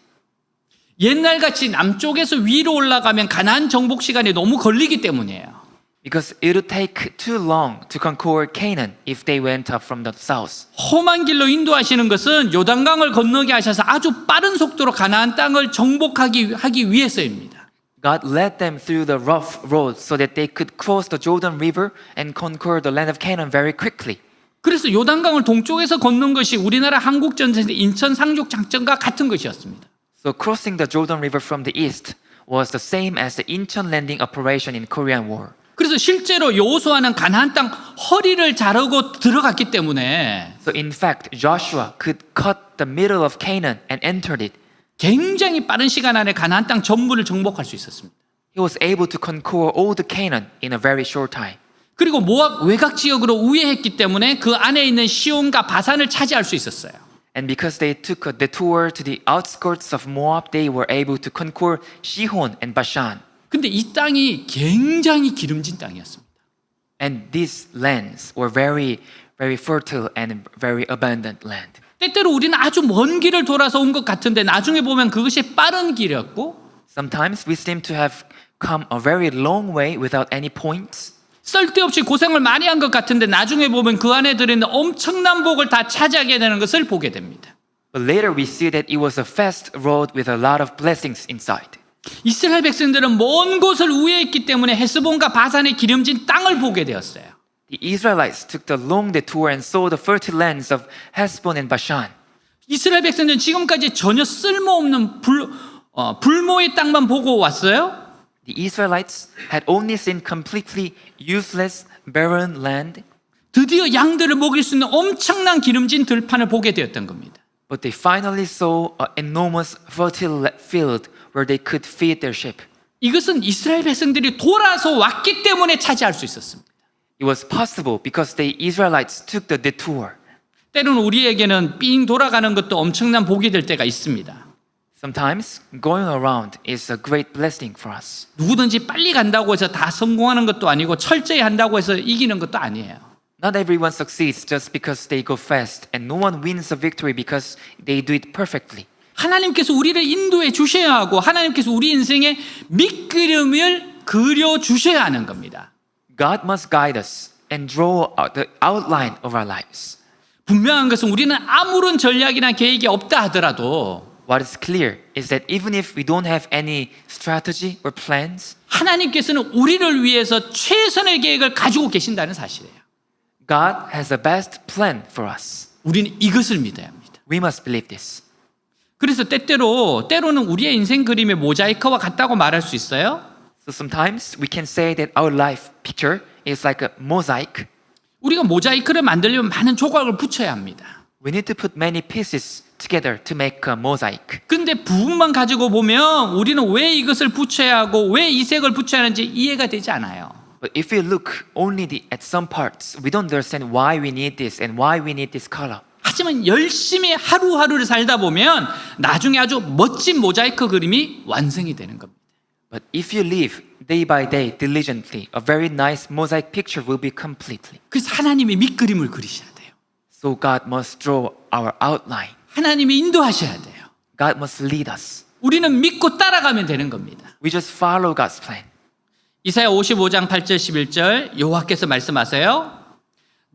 Speaker 2: 옛날같이 남쪽에서 위로 올라가면 가나안 정복 시간이 너무 걸리기 때문이에요.
Speaker 3: Because it would take too long to conquer Canaan if they went up from the south.
Speaker 2: 험한 길로 인도하시는 것은 요단강을 건너게 하셔서 아주 빠른 속도로 가나안 땅을 정복하기 위해서입니다.
Speaker 3: God led them through the rough road so that they could cross the Jordan River and conquer the land of Canaan very quickly.
Speaker 2: 그래서 요단강을 동쪽에서 걷는 것이 우리나라 한국전쟁 인천 상륙 작전과 같은 것이었습니다.
Speaker 3: So crossing the Jordan River from the east was the same as the Incheon landing operation in Korean War.
Speaker 2: 그래서 실제로 여호수아는 가나안 땅 허리를 자르고 들어갔기 때문에
Speaker 3: So in fact, Joshua could cut the middle of Canaan and entered it.
Speaker 2: 굉장히 빠른 시간 안에 가나안 땅 전부를 정복할 수 있었습니다.
Speaker 3: He was able to conquer all the Canaan in a very short time.
Speaker 2: 그리고 모압 외곽 지역으로 우회했기 때문에 그 안에 있는 시온과 바산을 차지할 수 있었어요.
Speaker 3: And because they took a detour to the outskirts of Moab, they were able to conquer Shihon and Bashan.
Speaker 2: 근데 이 땅이 굉장히 기름진 땅이었습니다.
Speaker 3: And these lands were very fertile and very abundant land.
Speaker 2: 때때로 우리는 아주 먼 길을 돌아서 온 것 같은데 나중에 보면 그것이 빠른 길이었고
Speaker 3: Sometimes we seem to have come a very long way without any points.
Speaker 2: 쓸데없이 고생을 많이 한 것 같은데 나중에 보면 그 안에 들어있는 엄청난 복을 다 차지하게 되는 것을 보게 됩니다.
Speaker 3: But later we see that it was a fast road with a lot of blessings inside.
Speaker 2: 이스라엘 백성들은 먼 곳을 우회했기 때문에 헤스본과 바산의 기름진 땅을 보게 되었어요.
Speaker 3: The Israelites took the long detour and saw the fertile lands of Heshbon and Bashan.
Speaker 2: 이스라엘 백성들은 지금까지 전혀 쓸모없는 불모의 땅만 보고 왔어요.
Speaker 3: The Israelites had only seen completely useless, barren land,
Speaker 2: 드디어 양들을 먹일 수 있는 엄청난 기름진 들판을 보게 되었던 겁니다.
Speaker 3: but they finally saw an enormous fertile field where they could feed their sheep.
Speaker 2: 이것은 이스라엘 백성들이 돌아서 왔기 때문에 차지할 수 있었습니다.
Speaker 3: It was possible because the Israelites took the detour.
Speaker 2: 때로는 우리에게는 삥 돌아가는 것도 엄청난 복이 될 때가 있습니다.
Speaker 3: Sometimes going around is a great blessing for us.
Speaker 2: 누구든지 빨리 간다고 해서 다 성공하는 것도 아니고 철저히 한다고 해서 이기는 것도 아니에요.
Speaker 3: Not everyone succeeds just because they go fast, and no one wins a victory because they do it perfectly.
Speaker 2: 하나님께서 우리를 인도해 주셔야 하고 하나님께서 우리 인생에 밑그림을 그려 주셔야 하는 겁니다.
Speaker 3: God must guide us and draw out the outline of our lives.
Speaker 2: 분명한 것은 우리는 아무런 전략이나 계획이 없다 하더라도
Speaker 3: What is clear is that even if we don't have any strategy or plans,
Speaker 2: 하나님께서는 우리를 위해서 최선의 계획을 가지고 계신다는 사실이에요.
Speaker 3: God has the best plan for us.
Speaker 2: 우리는 이것을 믿어야 합니다.
Speaker 3: We must believe this.
Speaker 2: 그래서 때로는 우리의 인생 그림의 모자이크와 같다고 말할 수 있어요.
Speaker 3: So sometimes we can say that our life picture is like a mosaic.
Speaker 2: 우리가 모자이크를 만들려면 많은 조각을 붙여야 합니다.
Speaker 3: We need to put many pieces together to make a mosaic.
Speaker 2: 근데 부분만 가지고 보면 우리는 왜 이것을 붙여야 하고 왜 이 색을 붙여야 하는지 이해가 되지 않아요.
Speaker 3: But if we look only at some parts, we don't understand why we need this and why we need this color.
Speaker 2: 하지만 열심히 하루하루를 살다 보면 나중에 아주 멋진 모자이크 그림이 완성이 되는 겁니다.
Speaker 3: But if you live day by day diligently, a very nice mosaic picture will be completely.
Speaker 2: 그래서 하나님이 밑그림을 그리셔야 돼요.
Speaker 3: So God must draw our outline.
Speaker 2: 하나님이 인도하셔야 돼요.
Speaker 3: God must lead us.
Speaker 2: 우리는 믿고 따라가면 되는 겁니다.
Speaker 3: We just follow God's plan.
Speaker 2: 이사야 55장 8절 11절 여호와께서 말씀하세요.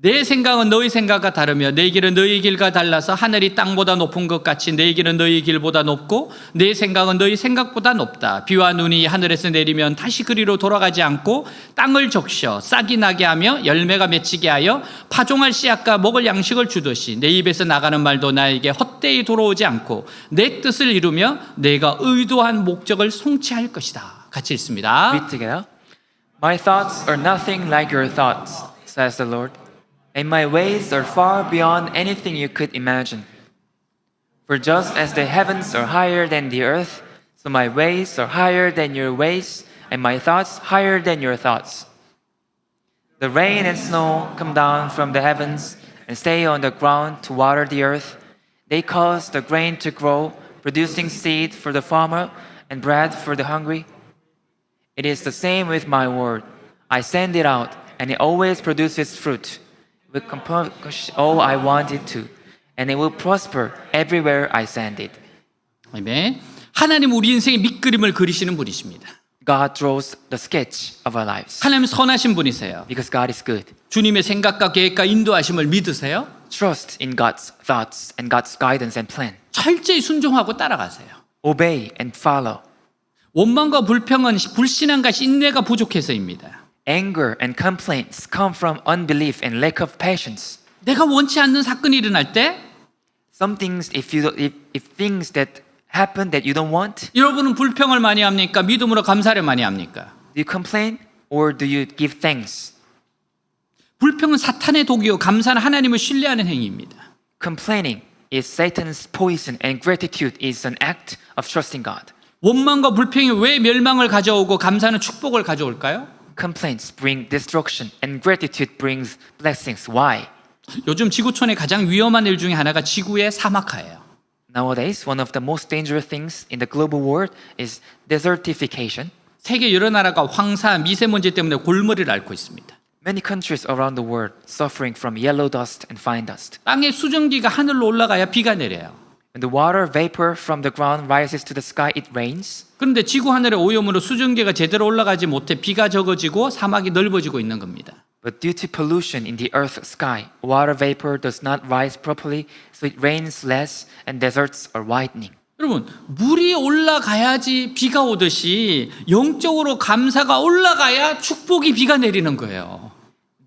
Speaker 2: 내 생각은 너희 생각과 다르며 내 길은 너희 길과 달라서 하늘이 땅보다 높은 것 같이 내 길은 너희 길보다 높고 내 생각은 너희 생각보다 높다. 비와 눈이 하늘에서 내리면 다시 그리로 돌아가지 않고 땅을 적셔 싹이 나게 하며 열매가 맺히게 하여 파종할 씨앗과 먹을 양식을 주듯이 내 입에서 나가는 말도 나에게 헛되이 돌아오지 않고 내 뜻을 이루며 내가 의도한 목적을 성취할 것이다. 같이 읽습니다.
Speaker 3: Read together. My thoughts are nothing like your thoughts, says the Lord. And my ways are far beyond anything you could imagine. For just as the heavens are higher than the earth, so my ways are higher than your ways, and my thoughts higher than your thoughts. The rain and snow come down from the heavens and stay on the ground to water the earth. They cause the grain to grow, producing seed for the farmer and bread for the hungry. It is the same with my word. I send it out, and it always produces fruit. It will accomplish all I want it to, and it will prosper everywhere I send it.
Speaker 2: 아멘. 하나님 우리 인생의 밑그림을 그리시는 분이십니다.
Speaker 3: God draws the sketch of our lives
Speaker 2: 하나님 선하신 분이세요.
Speaker 3: because God is good.
Speaker 2: 주님의 생각과 계획과 인도하심을 믿으세요.
Speaker 3: Trust in God's thoughts and God's guidance and plan.
Speaker 2: 철저히 순종하고 따라가세요.
Speaker 3: Obey and follow.
Speaker 2: 원망과 불평은 불신앙과 인내가 부족해서입니다.
Speaker 3: Anger and complaints come from unbelief and lack of patience.
Speaker 2: 내가 원치 않는 사건이 일어날 때
Speaker 3: Some things, if things that happen that you don't want,
Speaker 2: 여러분은 불평을 많이 합니까? 믿음으로 감사를 많이 합니까?
Speaker 3: do you complain or do you give thanks?
Speaker 2: 불평은 사탄의 독이요 감사는 하나님을 신뢰하는 행위입니다.
Speaker 3: Complaining is Satan's poison and gratitude is an act of trusting God.
Speaker 2: 원망과 불평이 왜 멸망을 가져오고 감사는 축복을 가져올까요?
Speaker 3: Complaints bring destruction and gratitude brings blessings. Why?
Speaker 2: 요즘 지구촌의 가장 위험한 일 중에 하나가 지구의 사막화예요.
Speaker 3: Nowadays, one of the most dangerous things in the global world is desertification.
Speaker 2: 세계 여러 나라가 황사, 미세먼지 때문에 골머리를 앓고 있습니다.
Speaker 3: Many countries around the world suffering from yellow dust and fine dust.
Speaker 2: 땅의 수증기가 하늘로 올라가야 비가 내려요.
Speaker 3: When the water vapor from the ground rises to the sky, it rains.
Speaker 2: 그런데 지구 하늘의 오염으로 수증기가 제대로 올라가지 못해 비가 적어지고 사막이 넓어지고 있는 겁니다.
Speaker 3: But due to pollution in the earth's sky, water vapor does not rise properly, so it rains less and deserts are widening.
Speaker 2: 여러분, 물이 올라가야지 비가 오듯이 영적으로 감사가 올라가야 축복이 비가 내리는 거예요.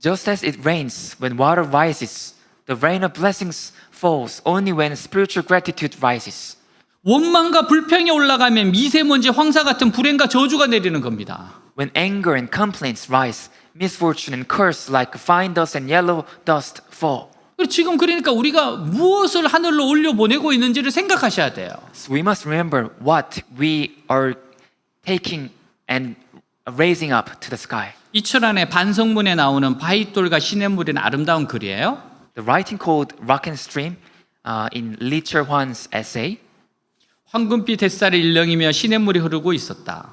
Speaker 3: Just as it rains when water rises, the rain of blessings falls only when spiritual gratitude rises.
Speaker 2: 원망과 불평이 올라가면 미세먼지, 황사 같은 불행과 저주가 내리는 겁니다.
Speaker 3: When anger and complaints rise, misfortune and curse like fine dust and yellow dust fall.
Speaker 2: 지금 그러니까 우리가 무엇을 하늘로 올려 보내고 있는지를 생각하셔야 돼요.
Speaker 3: So we must remember what we are taking and raising up to the sky.
Speaker 2: 이 철안의 반성문에 나오는 바위돌과 시냇물은 아름다운 글이에요.
Speaker 3: The writing called Rock and Stream in Lee Cheol-hwan's essay,
Speaker 2: 황금빛 햇살을 일렁이며 시냇물이 흐르고 있었다.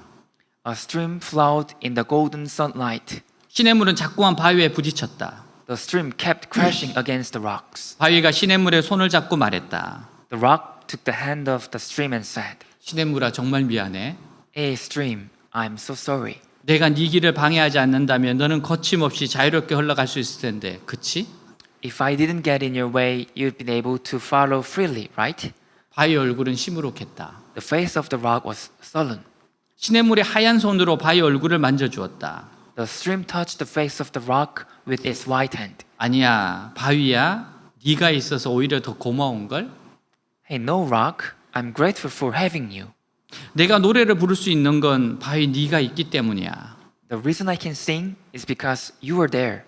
Speaker 3: a stream flowed in the golden sunlight.
Speaker 2: 시냇물은 자꾸만 바위에 부딪혔다.
Speaker 3: The stream kept crashing against the rocks.
Speaker 2: 바위가 시냇물에 손을 잡고 말했다.
Speaker 3: The rock took the hand of the stream and said,
Speaker 2: 시냇물아 정말 미안해.
Speaker 3: Hey stream, I'm so sorry.
Speaker 2: 내가 네 길을 방해하지 않는다면 너는 거침없이 자유롭게 흘러갈 수 있을 텐데, 그치?
Speaker 3: If I didn't get in your way, you'd been able to follow freely, right?
Speaker 2: 바위 얼굴은 시무룩했다.
Speaker 3: The face of the rock was sullen.
Speaker 2: 시냇물이 하얀 손으로 바위 얼굴을 만져주었다.
Speaker 3: The stream touched the face of the rock with its white hand.
Speaker 2: 아니야, 바위야. 네가 있어서 오히려 더 고마운 걸.
Speaker 3: Hey, no rock, I'm grateful for having you.
Speaker 2: 내가 노래를 부를 수 있는 건 바위 네가 있기 때문이야.
Speaker 3: The reason I can sing is because you were there.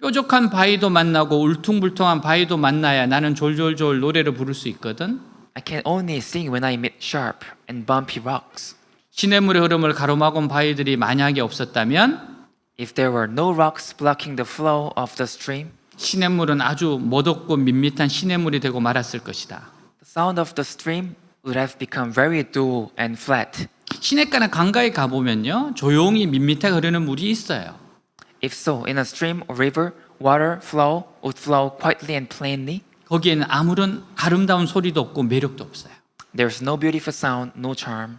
Speaker 2: 뾰족한 바위도 만나고 울퉁불퉁한 바위도 만나야 나는 졸졸졸 노래를 부를 수 있거든.
Speaker 3: I can only sing when I meet sharp and bumpy rocks.
Speaker 2: 시냇물의 흐름을 가로막은 바위들이 만약에 없었다면
Speaker 3: If there were no rocks blocking the flow of the stream,
Speaker 2: 시냇물은 아주 멋없고 밋밋한 시냇물이 되고 말았을 것이다.
Speaker 3: the sound of the stream would have become very dull and flat.
Speaker 2: 시냇가나 강가에 가보면요, 조용히 밋밋하게 흐르는 물이 있어요.
Speaker 3: If so, in a stream or river, water flow would flow quietly and plainly.
Speaker 2: 거기에는 아무런 아름다운 소리도 없고 매력도 없어요.
Speaker 3: There's no beautiful sound, no charm,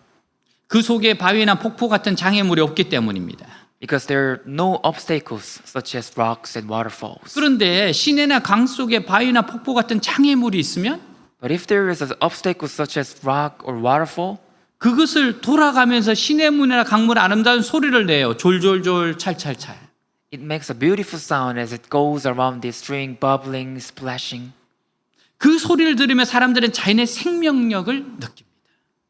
Speaker 2: 그 속에 바위나 폭포 같은 장애물이 없기 때문입니다.
Speaker 3: because there are no obstacles such as rocks and waterfalls.
Speaker 2: 그런데 시내나 강 속에 바위나 폭포 같은 장애물이 있으면
Speaker 3: But if there is an obstacle such as rock or waterfall,
Speaker 2: 그것을 돌아가면서 시냇물이나 강물 아름다운 소리를 내요. 졸졸졸 찰찰찰.
Speaker 3: it makes a beautiful sound as it goes around the stream, bubbling, splashing.
Speaker 2: 그 소리를 들으며 사람들은 자연의 생명력을 느낍니다.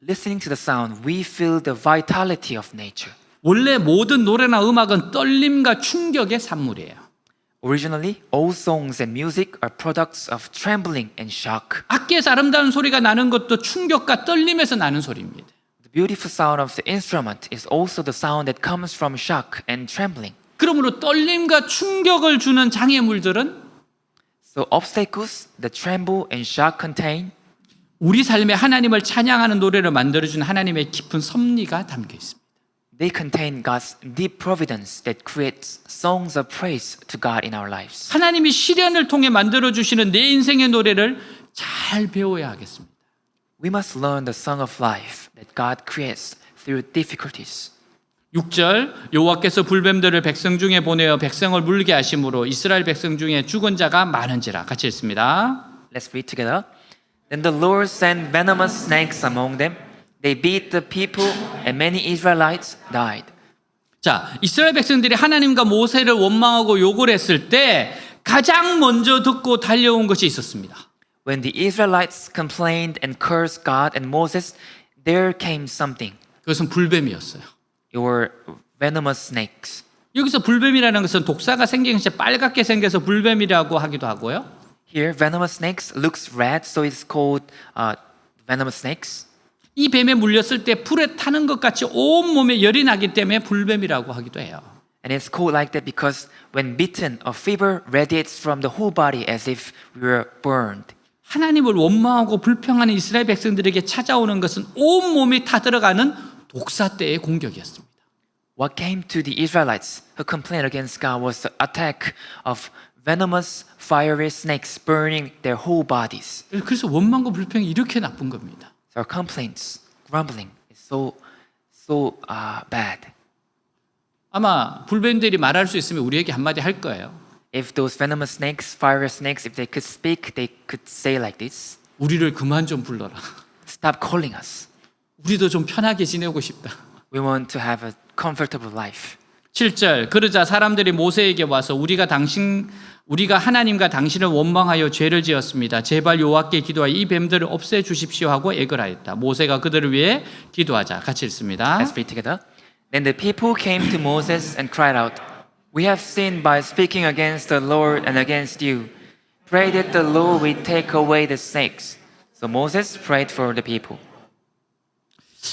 Speaker 3: Listening to the sound, we feel the vitality of nature.
Speaker 2: 원래 모든 노래나 음악은 떨림과 충격의 산물이에요.
Speaker 3: Originally, all songs and music are products of trembling and shock.
Speaker 2: 악기에서 아름다운 소리가 나는 것도 충격과 떨림에서 나는 소리입니다.
Speaker 3: The beautiful sound of the instrument is also the sound that comes from shock and trembling.
Speaker 2: 그러므로 떨림과 충격을 주는 장애물들은
Speaker 3: So obstacles that tremble and shock contain
Speaker 2: 우리 삶에 하나님을 찬양하는 노래를 만들어주는 하나님의 깊은 섭리가 담겨 있습니다.
Speaker 3: they contain God's deep providence that creates songs of praise to God in our lives.
Speaker 2: 하나님이 시련을 통해 만들어주시는 내 인생의 노래를 잘 배워야 하겠습니다.
Speaker 3: We must learn the song of life that God creates through difficulties.
Speaker 2: 6절 여호와께서 불뱀들을 백성 중에 보내어 백성을 물게 하심으로 이스라엘 백성 중에 죽은 자가 많은지라. 같이 읽습니다.
Speaker 3: Let's read together. Then the Lord sent venomous snakes among them. They beat the people and many Israelites died.
Speaker 2: 자, 이스라엘 백성들이 하나님과 모세를 원망하고 욕을 했을 때 가장 먼저 듣고 달려온 것이 있었습니다.
Speaker 3: When the Israelites complained and cursed God and Moses, there came something.
Speaker 2: 그것은 불뱀이었어요.
Speaker 3: It were venomous snakes.
Speaker 2: 여기서 불뱀이라는 것은 독사가 생긴 것이 빨갛게 생겨서 불뱀이라고 하기도 하고요.
Speaker 3: Here, venomous snakes looks red, so it's called venomous snakes.
Speaker 2: 이 뱀에 물렸을 때 불에 타는 것 같이 온 몸에 열이 나기 때문에 불뱀이라고 하기도 해요.
Speaker 3: And it's called like that because when bitten, a fever radiates from the whole body as if we were burned.
Speaker 2: 하나님을 원망하고 불평하는 이스라엘 백성들에게 찾아오는 것은 온 몸이 타들어가는 독사떼의 공격이었습니다.
Speaker 3: What came to the Israelites who complained against God was the attack of venomous, fiery snakes burning their whole bodies.
Speaker 2: 그래서 원망과 불평이 이렇게 나쁜 겁니다.
Speaker 3: So our complaints, grumbling is so bad.
Speaker 2: 아마 불뱀들이 말할 수 있으면 우리에게 한마디 할 거예요.
Speaker 3: If those venomous snakes, fire snakes, if they could speak, they could say like this:
Speaker 2: 우리를 그만 좀 불러라.
Speaker 3: Stop calling us.
Speaker 2: 우리도 좀 편하게 지내고 싶다.
Speaker 3: We want to have a comfortable life.
Speaker 2: 7절 그러자 사람들이 모세에게 와서 우리가 하나님과 당신을 원망하여 죄를 지었습니다. 제발 여호와께 기도하여 이 뱀들을 없애 주십시오 하고 애걸하였다. 모세가 그들을 위해 기도하자. 같이 읽습니다.
Speaker 3: Let's read together. Then the people came to Moses and cried out, "We have sinned by speaking against the Lord and against you. Pray that the Lord will take away the snakes." So Moses prayed for the people.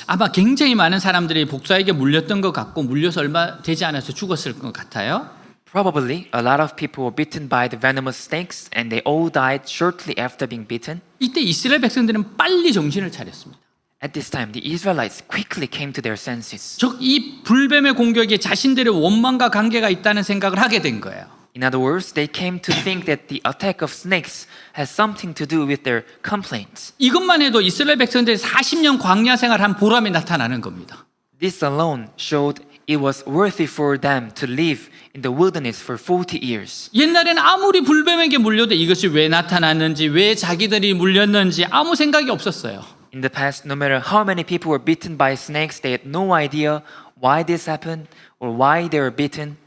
Speaker 2: 아마 굉장히 많은 사람들이 복사에게 물렸던 것 같고 물려서 얼마 되지 않아서 죽었을 것 같아요.
Speaker 3: Probably a lot of people were bitten by the venomous snakes and they all died shortly after being bitten.
Speaker 2: 이때 이스라엘 백성들은 빨리 정신을 차렸습니다.
Speaker 3: At this time, the Israelites quickly came to their senses.
Speaker 2: 즉 이 불뱀의 공격에 자신들의 원망과 관계가 있다는 생각을 하게 된 거예요.
Speaker 3: In other words, they came to think that the attack of snakes has something to do with their complaints.
Speaker 2: 이것만 해도 이스라엘 백성들이 40년 광야 생활한 보람이 나타나는 겁니다.
Speaker 3: This alone showed it was worthy for them to live in the wilderness for 40 years.
Speaker 2: 옛날에는 아무리 불뱀에게 물려도 이것이 왜 나타났는지 왜 자기들이 물렸는지 아무 생각이 없었어요.
Speaker 3: In the past, no matter how many people were bitten by snakes, they had no idea why this happened or why they were bitten.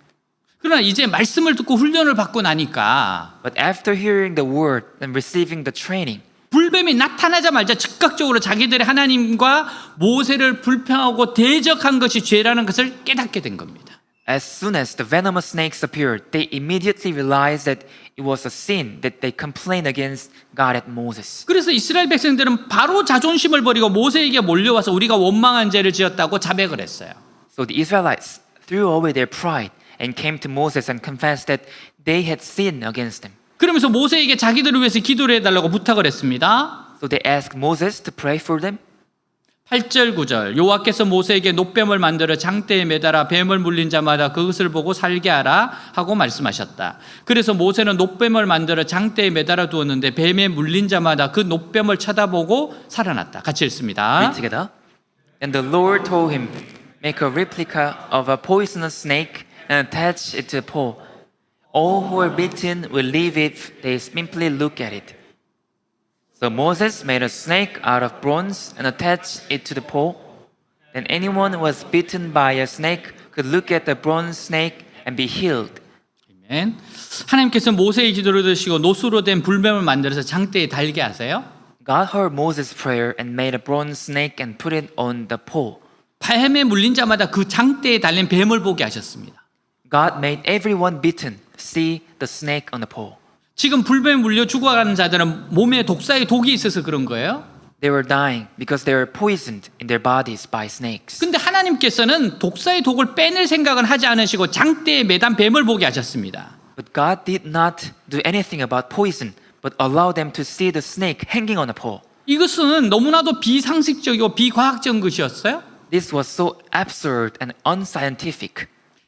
Speaker 2: 그러나 이제 말씀을 듣고 훈련을 받고 나니까
Speaker 3: But after hearing the word and receiving the training,
Speaker 2: 불뱀이 나타나자마자 즉각적으로 자기들의 하나님과 모세를 불평하고 대적한 것이 죄라는 것을 깨닫게 된 겁니다.
Speaker 3: as soon as the venomous snakes appeared, they immediately realized that it was a sin that they complained against God at Moses.
Speaker 2: 그래서 이스라엘 백성들은 바로 자존심을 버리고 모세에게 몰려와서 우리가 원망한 죄를 지었다고 자백을 했어요.
Speaker 3: So the Israelites threw away their pride and came to Moses and confessed that they had sinned against him.
Speaker 2: 그러면서 모세에게 자기들을 위해서 기도를 해달라고 부탁을 했습니다.
Speaker 3: So they asked Moses to pray for them.
Speaker 2: 8절 9절 여호와께서 모세에게 놋뱀을 만들어 장대에 매달아 뱀을 물린 자마다 그것을 보고 살게 하라 하고 말씀하셨다. 그래서 모세는 놋뱀을 만들어 장대에 매달아 두었는데 뱀에 물린 자마다 그 놋뱀을 쳐다보고 살아났다. 같이 읽습니다.
Speaker 3: Read together. And the Lord told him, make a replica of a poisonous snake and attach it to a pole. All who are bitten will leave if they simply look at it. So Moses made a snake out of bronze and attached it to the pole. Then anyone who was bitten by a snake could look at the bronze snake and be healed.
Speaker 2: 아멘. 하나님께서 모세의 기도를 들으시고 노수로 된 불뱀을 만들어서 장대에 달게 하세요.
Speaker 3: God heard Moses' prayer and made a bronze snake and put it on the pole.
Speaker 2: 뱀에 물린 자마다 그 장대에 달린 뱀을 보게 하셨습니다.
Speaker 3: God made everyone bitten see the snake on the pole.
Speaker 2: 지금 불뱀에 물려 죽어가는 자들은 몸에 독사의 독이 있어서 그런 거예요.
Speaker 3: They were dying because they were poisoned in their bodies by snakes.
Speaker 2: 근데 하나님께서는 독사의 독을 빼낼 생각은 하지 않으시고 장대에 매단 뱀을 보게 하셨습니다.
Speaker 3: But God did not do anything about poison, but allowed them to see the snake hanging on a pole.
Speaker 2: 이것은 너무나도 비상식적이고 비과학적인 것이었어요.
Speaker 3: This was so absurd and unscientific.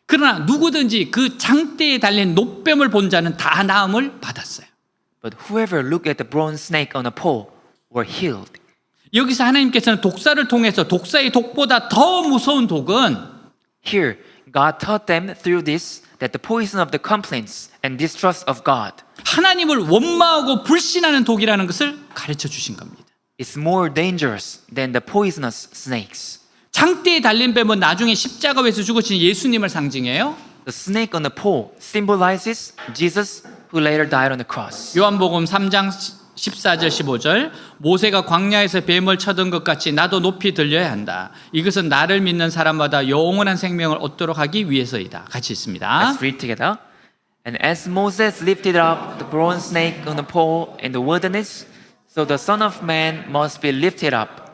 Speaker 2: 그러나 누구든지 그 장대에 달린 놋뱀을 본 자는 다 나음을 받았어요.
Speaker 3: But whoever looked at the bronze snake on a pole were healed.
Speaker 2: 여기서 하나님께서는 독사를 통해서 독사의 독보다 더 무서운 독은
Speaker 3: Here, God taught them through this that the poison of the complaints and distrust of God
Speaker 2: 하나님을 원망하고 불신하는 독이라는 것을 가르쳐 주신 겁니다.
Speaker 3: is more dangerous than the poisonous snakes.
Speaker 2: 장대에 달린 뱀은 나중에 십자가에서 죽으신 예수님을 상징해요.
Speaker 3: The snake on the pole symbolizes Jesus who later died on the cross.
Speaker 2: 요한복음 3장 14절 15절 모세가 광야에서 뱀을 쳐든 것 같이 나도 높이 들려야 한다. 이것은 나를 믿는 사람마다 영원한 생명을 얻도록 하기 위해서이다. 같이 있습니다.
Speaker 3: Let's read together. And as Moses lifted up the bronze snake on the pole in the wilderness, so the Son of Man must be lifted up,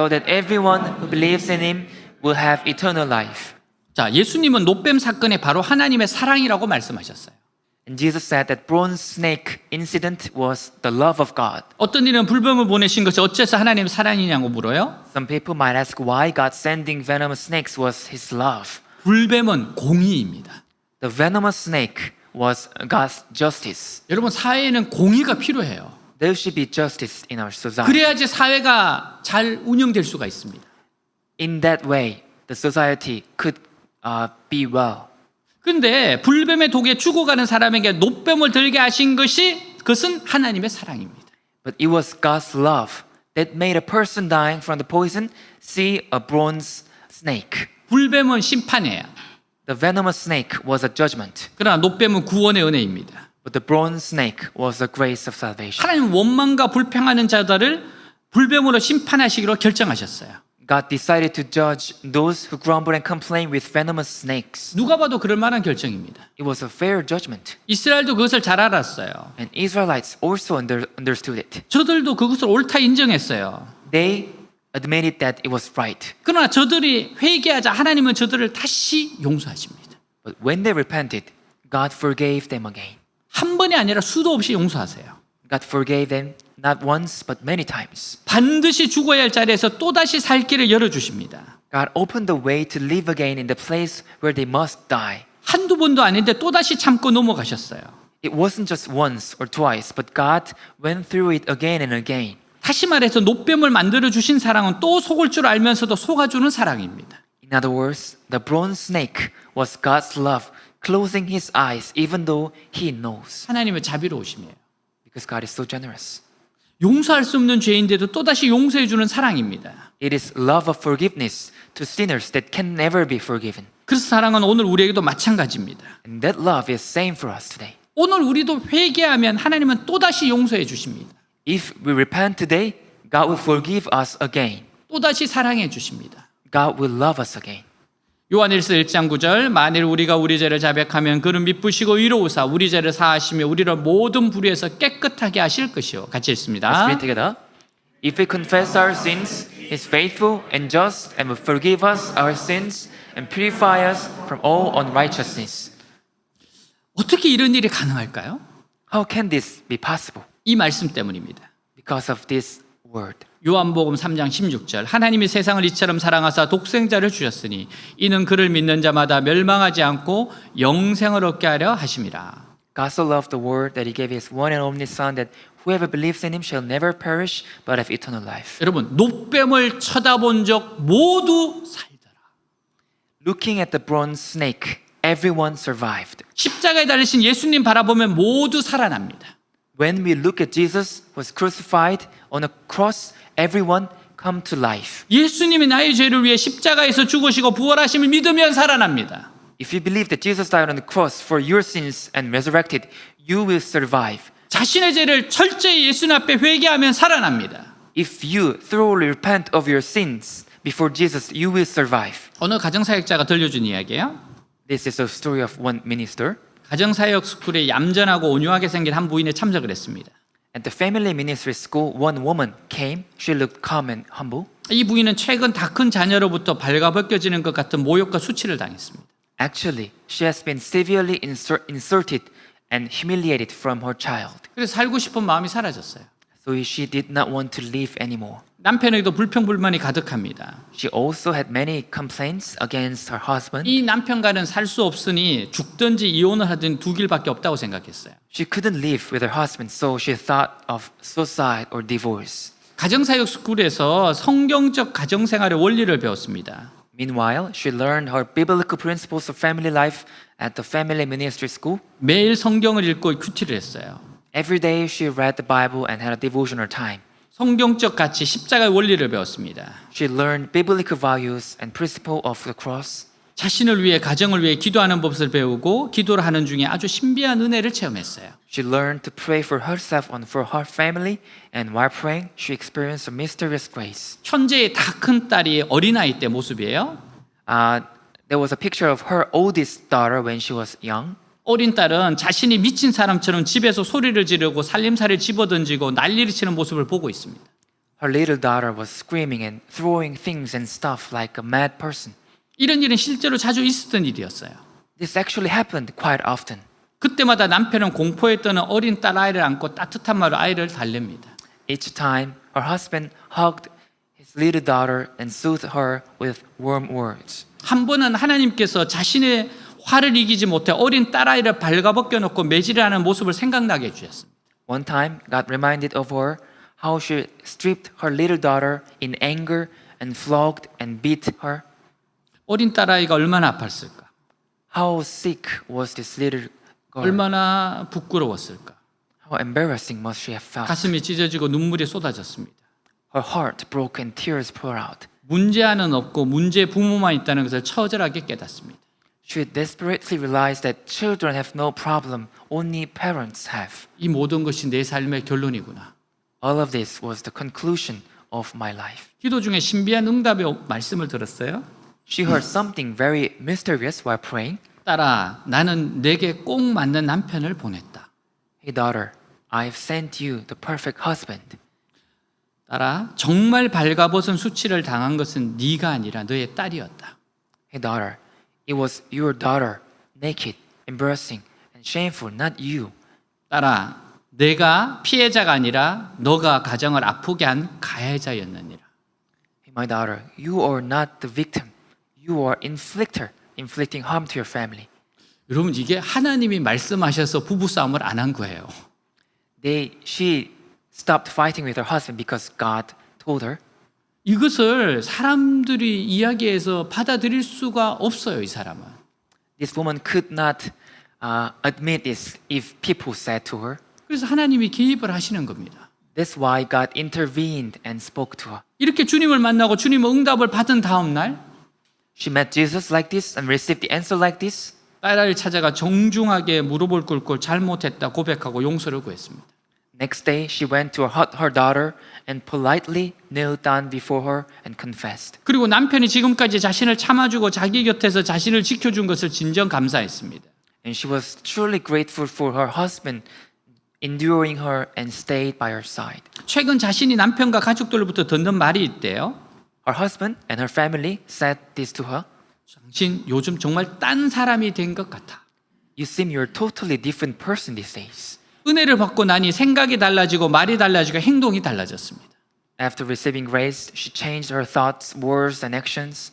Speaker 3: so that everyone who believes in him will have eternal life.
Speaker 2: 자, 예수님은 놋뱀 사건에 바로 하나님의 사랑이라고 말씀하셨어요.
Speaker 3: And Jesus said that bronze snake incident was the love of God.
Speaker 2: 어떤 이는 불뱀을 보내신 것이 어째서 하나님의 사랑이냐고 물어요.
Speaker 3: Some people might ask why God sending venomous snakes was his love.
Speaker 2: 불뱀은 공의입니다.
Speaker 3: The venomous snake was God's justice.
Speaker 2: 여러분 사회에는 공의가 필요해요.
Speaker 3: There should be justice in our society.
Speaker 2: 그래야지 사회가 잘 운영될 수가 있습니다.
Speaker 3: In that way, the society could be well.
Speaker 2: 근데 불뱀의 독에 죽어가는 사람에게 노뱀을 들게 하신 그것은 하나님의 사랑입니다.
Speaker 3: But it was God's love that made a person dying from the poison see a bronze snake.
Speaker 2: 불뱀은 심판이에요.
Speaker 3: The venomous snake was a judgment,
Speaker 2: 그러나 노뱀은 구원의 은혜입니다.
Speaker 3: but the bronze snake was the grace of salvation.
Speaker 2: 하나님 원망과 불평하는 자들을 불뱀으로 심판하시기로 결정하셨어요.
Speaker 3: God decided to judge those who grumble and complain with venomous snakes.
Speaker 2: 누가 봐도 그럴 만한 결정입니다.
Speaker 3: It was a fair judgment,
Speaker 2: 이스라엘도 그것을 잘 알았어요.
Speaker 3: and Israelites also understood it.
Speaker 2: 저들도 그것을 옳다 인정했어요.
Speaker 3: They admitted that it was right.
Speaker 2: 그러나 저들이 회개하자 하나님은 저들을 다시 용서하십니다.
Speaker 3: But when they repented, God forgave them again.
Speaker 2: 한 번이 아니라 수도 없이 용서하세요.
Speaker 3: God forgave them not once but many times.
Speaker 2: 반드시 죽어야 할 자리에서 또다시 살 길을 열어주십니다.
Speaker 3: God opened the way to live again in the place where they must die.
Speaker 2: 한두 번도 아닌데 또다시 참고 넘어가셨어요.
Speaker 3: It wasn't just once or twice, but God went through it again and again.
Speaker 2: 다시 말해서 노뱀을 만들어 주신 사랑은 또 속을 줄 알면서도 속아주는 사랑입니다.
Speaker 3: In other words, the bronze snake was God's love, closing his eyes even though he knows.
Speaker 2: 하나님의 자비로우심이에요.
Speaker 3: Because God is so generous.
Speaker 2: 용서할 수 없는 죄인데도 또다시 용서해 주는 사랑입니다.
Speaker 3: It is love of forgiveness to sinners that can never be forgiven.
Speaker 2: 그래서 사랑은 오늘 우리에게도 마찬가지입니다.
Speaker 3: And that love is same for us today.
Speaker 2: 오늘 우리도 회개하면 하나님은 또다시 용서해 주십니다.
Speaker 3: If we repent today, God will forgive us again.
Speaker 2: 또다시 사랑해 주십니다.
Speaker 3: God will love us again.
Speaker 2: 요한일서 1장 9절 만일 우리가 우리 죄를 자백하면 그는 미쁘시고 의로우사 우리 죄를 사하시며 우리를 모든 불의에서 깨끗하게 하실 것이요. 같이
Speaker 3: Let's
Speaker 2: 읽습니다.
Speaker 3: read together. If we confess our sins, He is faithful and just and will forgive us our sins and purify us from all unrighteousness.
Speaker 2: 어떻게 이런 일이 가능할까요?
Speaker 3: How can this be possible?
Speaker 2: 이 말씀 때문입니다.
Speaker 3: Because of this word.
Speaker 2: 요한복음 3장 16절 하나님이 세상을 이처럼 사랑하사 독생자를 주셨으니 이는 그를 믿는 자마다 멸망하지 않고 영생을 얻게 하려 하심이라.
Speaker 3: God so loved the world that He gave His one and only Son that whoever believes in Him shall never perish but have eternal life.
Speaker 2: 여러분 노뱀을 쳐다본 적 모두 살더라.
Speaker 3: Looking at the bronze snake, everyone survived.
Speaker 2: 십자가에 달리신 예수님 바라보면 모두 살아납니다.
Speaker 3: When we look at Jesus who was crucified on a cross, everyone come to life.
Speaker 2: 예수님이 나의 죄를 위해 십자가에서 죽으시고 부활하심을 믿으면 살아납니다.
Speaker 3: If you believe that Jesus died on the cross for your sins and resurrected, you will survive.
Speaker 2: 자신의 죄를 철저히 예수님 앞에 회개하면 살아납니다.
Speaker 3: If you thoroughly repent of your sins before Jesus, you will survive.
Speaker 2: 어느 가정사역자가 들려준 이야기예요.
Speaker 3: This is a story of one minister.
Speaker 2: 가정사역 스쿨에 얌전하고 온유하게 생긴 한 부인에 참석을 했습니다.
Speaker 3: At the family ministry school, one woman came. She looked calm and humble.
Speaker 2: 이 부인은 최근 다 큰 자녀로부터 발가벗겨지는 것 같은 모욕과 수치를 당했습니다.
Speaker 3: Actually, she has been severely insulted and humiliated from her child.
Speaker 2: 그래서 살고 싶은 마음이 사라졌어요.
Speaker 3: So she did not want to live anymore.
Speaker 2: 남편에게도 불평불만이 가득합니다.
Speaker 3: She also had many complaints against her husband.
Speaker 2: 이 남편과는 살 수 없으니 죽든지 이혼을 하든 두 길밖에 없다고 생각했어요.
Speaker 3: She couldn't live with her husband, so she thought of suicide or divorce.
Speaker 2: 가정사역 스쿨에서 성경적 가정생활의 원리를 배웠습니다.
Speaker 3: Meanwhile, she learned her biblical principles of family life at the family ministry school.
Speaker 2: 매일 성경을 읽고 큐티를 했어요.
Speaker 3: Every day she read the Bible and had a devotional time.
Speaker 2: 성경적 가치 십자가의 원리를 배웠습니다.
Speaker 3: She learned biblical values and principle of the cross.
Speaker 2: 자신을 위해 가정을 위해 기도하는 법을 배우고 기도를 하는 중에 아주 신비한 은혜를 체험했어요.
Speaker 3: She learned to pray for herself and for her family, and while praying, she experienced a mysterious grace.
Speaker 2: 천재의 다 큰 딸이 어린아이 때 모습이에요.
Speaker 3: There was a picture of her oldest daughter when she was young.
Speaker 2: 어린 딸은 자신이 미친 사람처럼 집에서 소리를 지르고 살림살이를 집어던지고 난리를 치는 모습을 보고 있습니다.
Speaker 3: Her little daughter was screaming and throwing things and stuff like a mad person.
Speaker 2: 이런 일은 실제로 자주 있었던 일이었어요.
Speaker 3: This actually happened quite often.
Speaker 2: 그때마다 남편은 공포에 떠는 어린 딸 아이를 안고 따뜻한 말로 아이를 달랩니다.
Speaker 3: Each time, her husband hugged his little daughter and soothed her with warm words.
Speaker 2: 한 번은 하나님께서 자신의 화를 이기지 못해 어린 딸아이를 발가벗겨 놓고 매질하는 모습을 생각나게 해주셨습니다.
Speaker 3: One time, God reminded of her how she stripped her little daughter in anger and flogged and beat her.
Speaker 2: 어린 딸아이가 얼마나 아팠을까?
Speaker 3: How sick was this little girl?
Speaker 2: 얼마나 부끄러웠을까?
Speaker 3: How embarrassing must she have felt?
Speaker 2: 가슴이 찢어지고 눈물이 쏟아졌습니다.
Speaker 3: Her heart broke and tears poured out.
Speaker 2: 문제아는 없고 문제 부모만 있다는 것을 처절하게 깨닫습니다.
Speaker 3: She desperately realized that children have no problem, only parents have.
Speaker 2: 이 모든 것이 내 삶의 결론이구나.
Speaker 3: All of this was the conclusion of my life.
Speaker 2: 기도 중에 신비한 응답의 말씀을 들었어요.
Speaker 3: She heard something very mysterious while praying.
Speaker 2: 딸아, 나는 내게 꼭 맞는 남편을 보냈다.
Speaker 3: Hey daughter, I have sent you the perfect husband.
Speaker 2: 딸아, 정말 발가벗은 수치를 당한 것은 네가 아니라 너의 딸이었다.
Speaker 3: Hey daughter, it was your daughter, naked, embarrassing, and shameful, not you.
Speaker 2: 딸아, 내가 피해자가 아니라 너가 가정을 아프게 한 가해자였느니라.
Speaker 3: Hey my daughter, you are not the victim. You are inflictor, inflicting harm to your family.
Speaker 2: 여러분, 이게 하나님이 말씀하셔서 부부싸움을 안 한 거예요.
Speaker 3: She stopped fighting with her husband because God told her.
Speaker 2: 이것을 사람들이 이야기해서 받아들일 수가 없어요, 이 사람은.
Speaker 3: This woman could not admit this if people said to her.
Speaker 2: 그래서 하나님이 개입을 하시는 겁니다.
Speaker 3: That's why God intervened and spoke to her.
Speaker 2: 이렇게 주님을 만나고 주님의 응답을 받은 다음 날
Speaker 3: She met Jesus like this and received the answer like this.
Speaker 2: 딸을 찾아가 정중하게 무릎을 꿇고 잘못했다 고백하고 용서를 구했습니다.
Speaker 3: Next day, she went to her daughter and politely knelt down before her and confessed.
Speaker 2: 그리고 남편이 지금까지 자신을 참아주고 자기 곁에서 자신을 지켜준 것을 진정 감사했습니다.
Speaker 3: And she was truly grateful for her husband enduring her and stayed by her side.
Speaker 2: 최근 자신이 남편과 가족들로부터 듣는 말이 있대요.
Speaker 3: Her husband and her family said this to her.
Speaker 2: 당신 요즘 정말 딴 사람이 된 것 같아.
Speaker 3: You seem you're a totally different person these days.
Speaker 2: 은혜를 받고 나니 생각이 달라지고 말이 달라지고 행동이 달라졌습니다.
Speaker 3: After receiving grace, she changed her thoughts, words, and actions.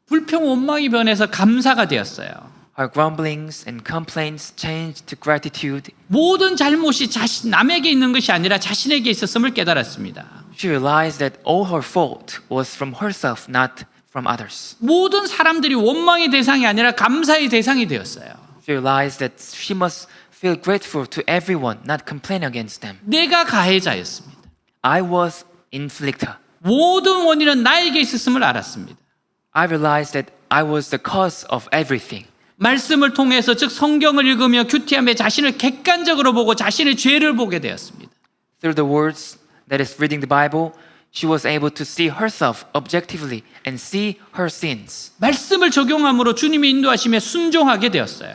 Speaker 2: 불평 원망이 변해서 감사가 되었어요.
Speaker 3: Her grumblings and complaints changed to gratitude.
Speaker 2: 모든 잘못이 남에게 있는 것이 아니라 자신에게 있었음을 깨달았습니다.
Speaker 3: She realized that all her fault was from herself, not from others.
Speaker 2: 모든 사람들이 원망의 대상이 아니라 감사의 대상이 되었어요.
Speaker 3: She realized that she must feel grateful to everyone, not complain against them.
Speaker 2: 내가 가해자였습니다.
Speaker 3: I was inflictor.
Speaker 2: 모든 원인은 나에게 있었음을 알았습니다.
Speaker 3: I realized that I was the cause of everything.
Speaker 2: 말씀을 통해서 즉 성경을 읽으며 큐티함에 자신을 객관적으로 보고 자신의 죄를 보게 되었습니다.
Speaker 3: Through the words that is reading the Bible, she was able to see herself objectively and see her sins.
Speaker 2: 말씀을 적용함으로 주님의 인도하심에 순종하게 되었어요.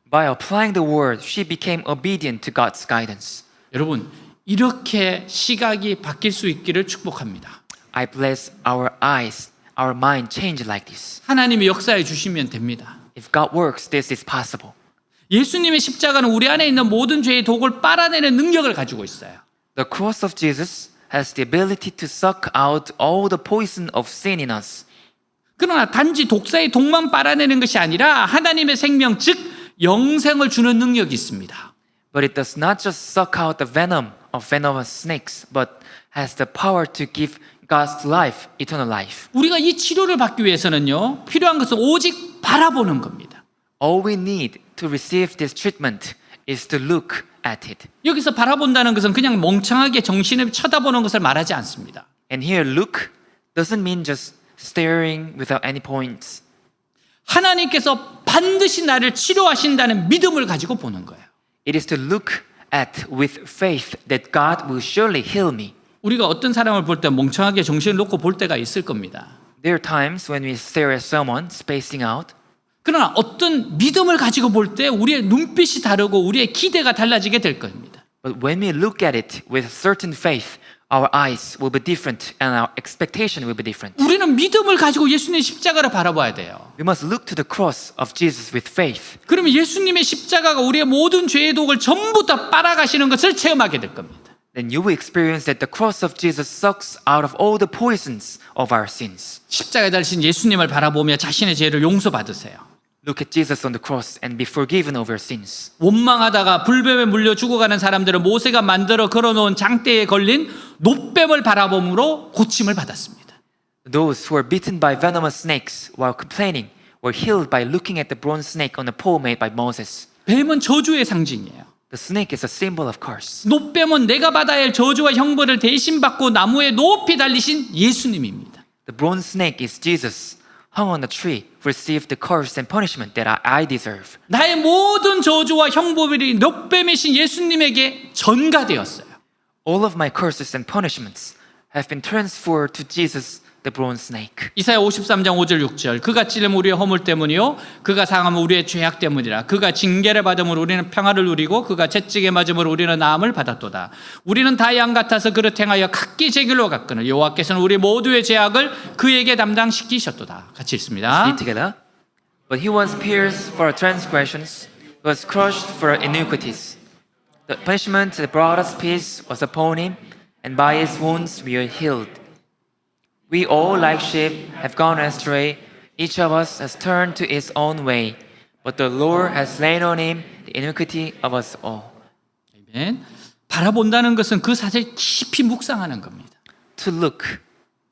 Speaker 3: By applying the word, she became obedient to God's guidance.
Speaker 2: 여러분, 이렇게 시각이 바뀔 수 있기를 축복합니다.
Speaker 3: I bless our eyes, our mind change like this.
Speaker 2: 하나님이 역사해 주시면 됩니다.
Speaker 3: If God works, this is possible.
Speaker 2: 예수님의 십자가는 우리 안에 있는 모든 죄의 독을 빨아내는 능력을 가지고 있어요.
Speaker 3: The cross of Jesus has the ability to suck out all the poison of sin in us.
Speaker 2: 그러나 단지 독사의 독만 빨아내는 것이 아니라 하나님의 생명 즉 영생을 주는 능력이 있습니다.
Speaker 3: But it does not just suck out the venom of venomous snakes, but has the power to give God's life, eternal life.
Speaker 2: 우리가 이 치료를 받기 위해서는요, 필요한 것은 오직 바라보는 겁니다.
Speaker 3: All we need to receive this treatment is to look at it.
Speaker 2: 여기서 바라본다는 것은 그냥 멍청하게 정신을 쳐다보는 것을 말하지 않습니다.
Speaker 3: And here, look doesn't mean just staring without any points.
Speaker 2: 하나님께서 반드시 나를 치료하신다는 믿음을 가지고 보는 거예요.
Speaker 3: It is to look at with faith that God will surely heal me.
Speaker 2: 우리가 어떤 사람을 볼 때 멍청하게 정신을 놓고 볼 때가 있을 겁니다.
Speaker 3: There are times when we stare at someone spacing out.
Speaker 2: 그러나 어떤 믿음을 가지고 볼 때 우리의 눈빛이 다르고 우리의 기대가 달라지게 될 겁니다.
Speaker 3: But when we look at it with certain faith, our eyes will be different and our expectation will be different.
Speaker 2: 우리는 믿음을 가지고 예수님의 십자가를 바라봐야 돼요.
Speaker 3: We must look to the cross of Jesus with faith.
Speaker 2: 그러면 예수님의 십자가가 우리의 모든 죄의 독을 전부 다 빨아가시는 것을 체험하게 될 겁니다.
Speaker 3: Then you will experience that the cross of Jesus sucks out of all the poisons of our sins.
Speaker 2: 십자가에 달리신 예수님을 바라보며 자신의 죄를 용서받으세요.
Speaker 3: Look at Jesus on the cross and be forgiven of your sins.
Speaker 2: 원망하다가 불뱀에 물려 죽어가는 사람들은 모세가 만들어 걸어놓은 장대에 걸린 놋뱀을 바라봄으로 고침을 받았습니다.
Speaker 3: Those who are bitten by venomous snakes while complaining were healed by looking at the bronze snake on a pole made by Moses.
Speaker 2: 뱀은 저주의 상징이에요.
Speaker 3: The snake is a symbol of curse.
Speaker 2: 노뱀은 내가 받아야 할 저주와 형벌을 대신 받고 나무에 높이 달리신 예수님입니다.
Speaker 3: The bronze snake is Jesus, hung on a tree, received the curse and punishment that I deserve.
Speaker 2: 나의 모든 저주와 형벌이 노뱀이신 예수님에게 전가되었어요.
Speaker 3: All of my curses and punishments have been transferred to Jesus, the bronze snake.
Speaker 2: 이사야 53장 5절 6절 그가 찔림 우리의 허물 때문이요 그가 상함은 우리의 죄악 때문이라 그가 징계를 받음으로 우리는 평화를 누리고 그가 채찍에 맞음으로 우리는 나음을 받았도다. 우리는 다 양 같아서 그릇 행하여 각기 제 길로 갔거늘 여호와께서는 우리 모두의 죄악을 그에게 담당시키셨도다. 같이 읽습니다.
Speaker 3: Read together. But he was pierced for our transgressions, he was crushed for our iniquities. The punishment that brought us peace was upon him, and by his wounds we are healed. We all, like sheep, have gone astray. Each of us has turned to his own way. But the Lord has laid on him the iniquity of us all.
Speaker 2: 아멘. 바라본다는 것은 그 사실을 깊이 묵상하는 겁니다.
Speaker 3: To look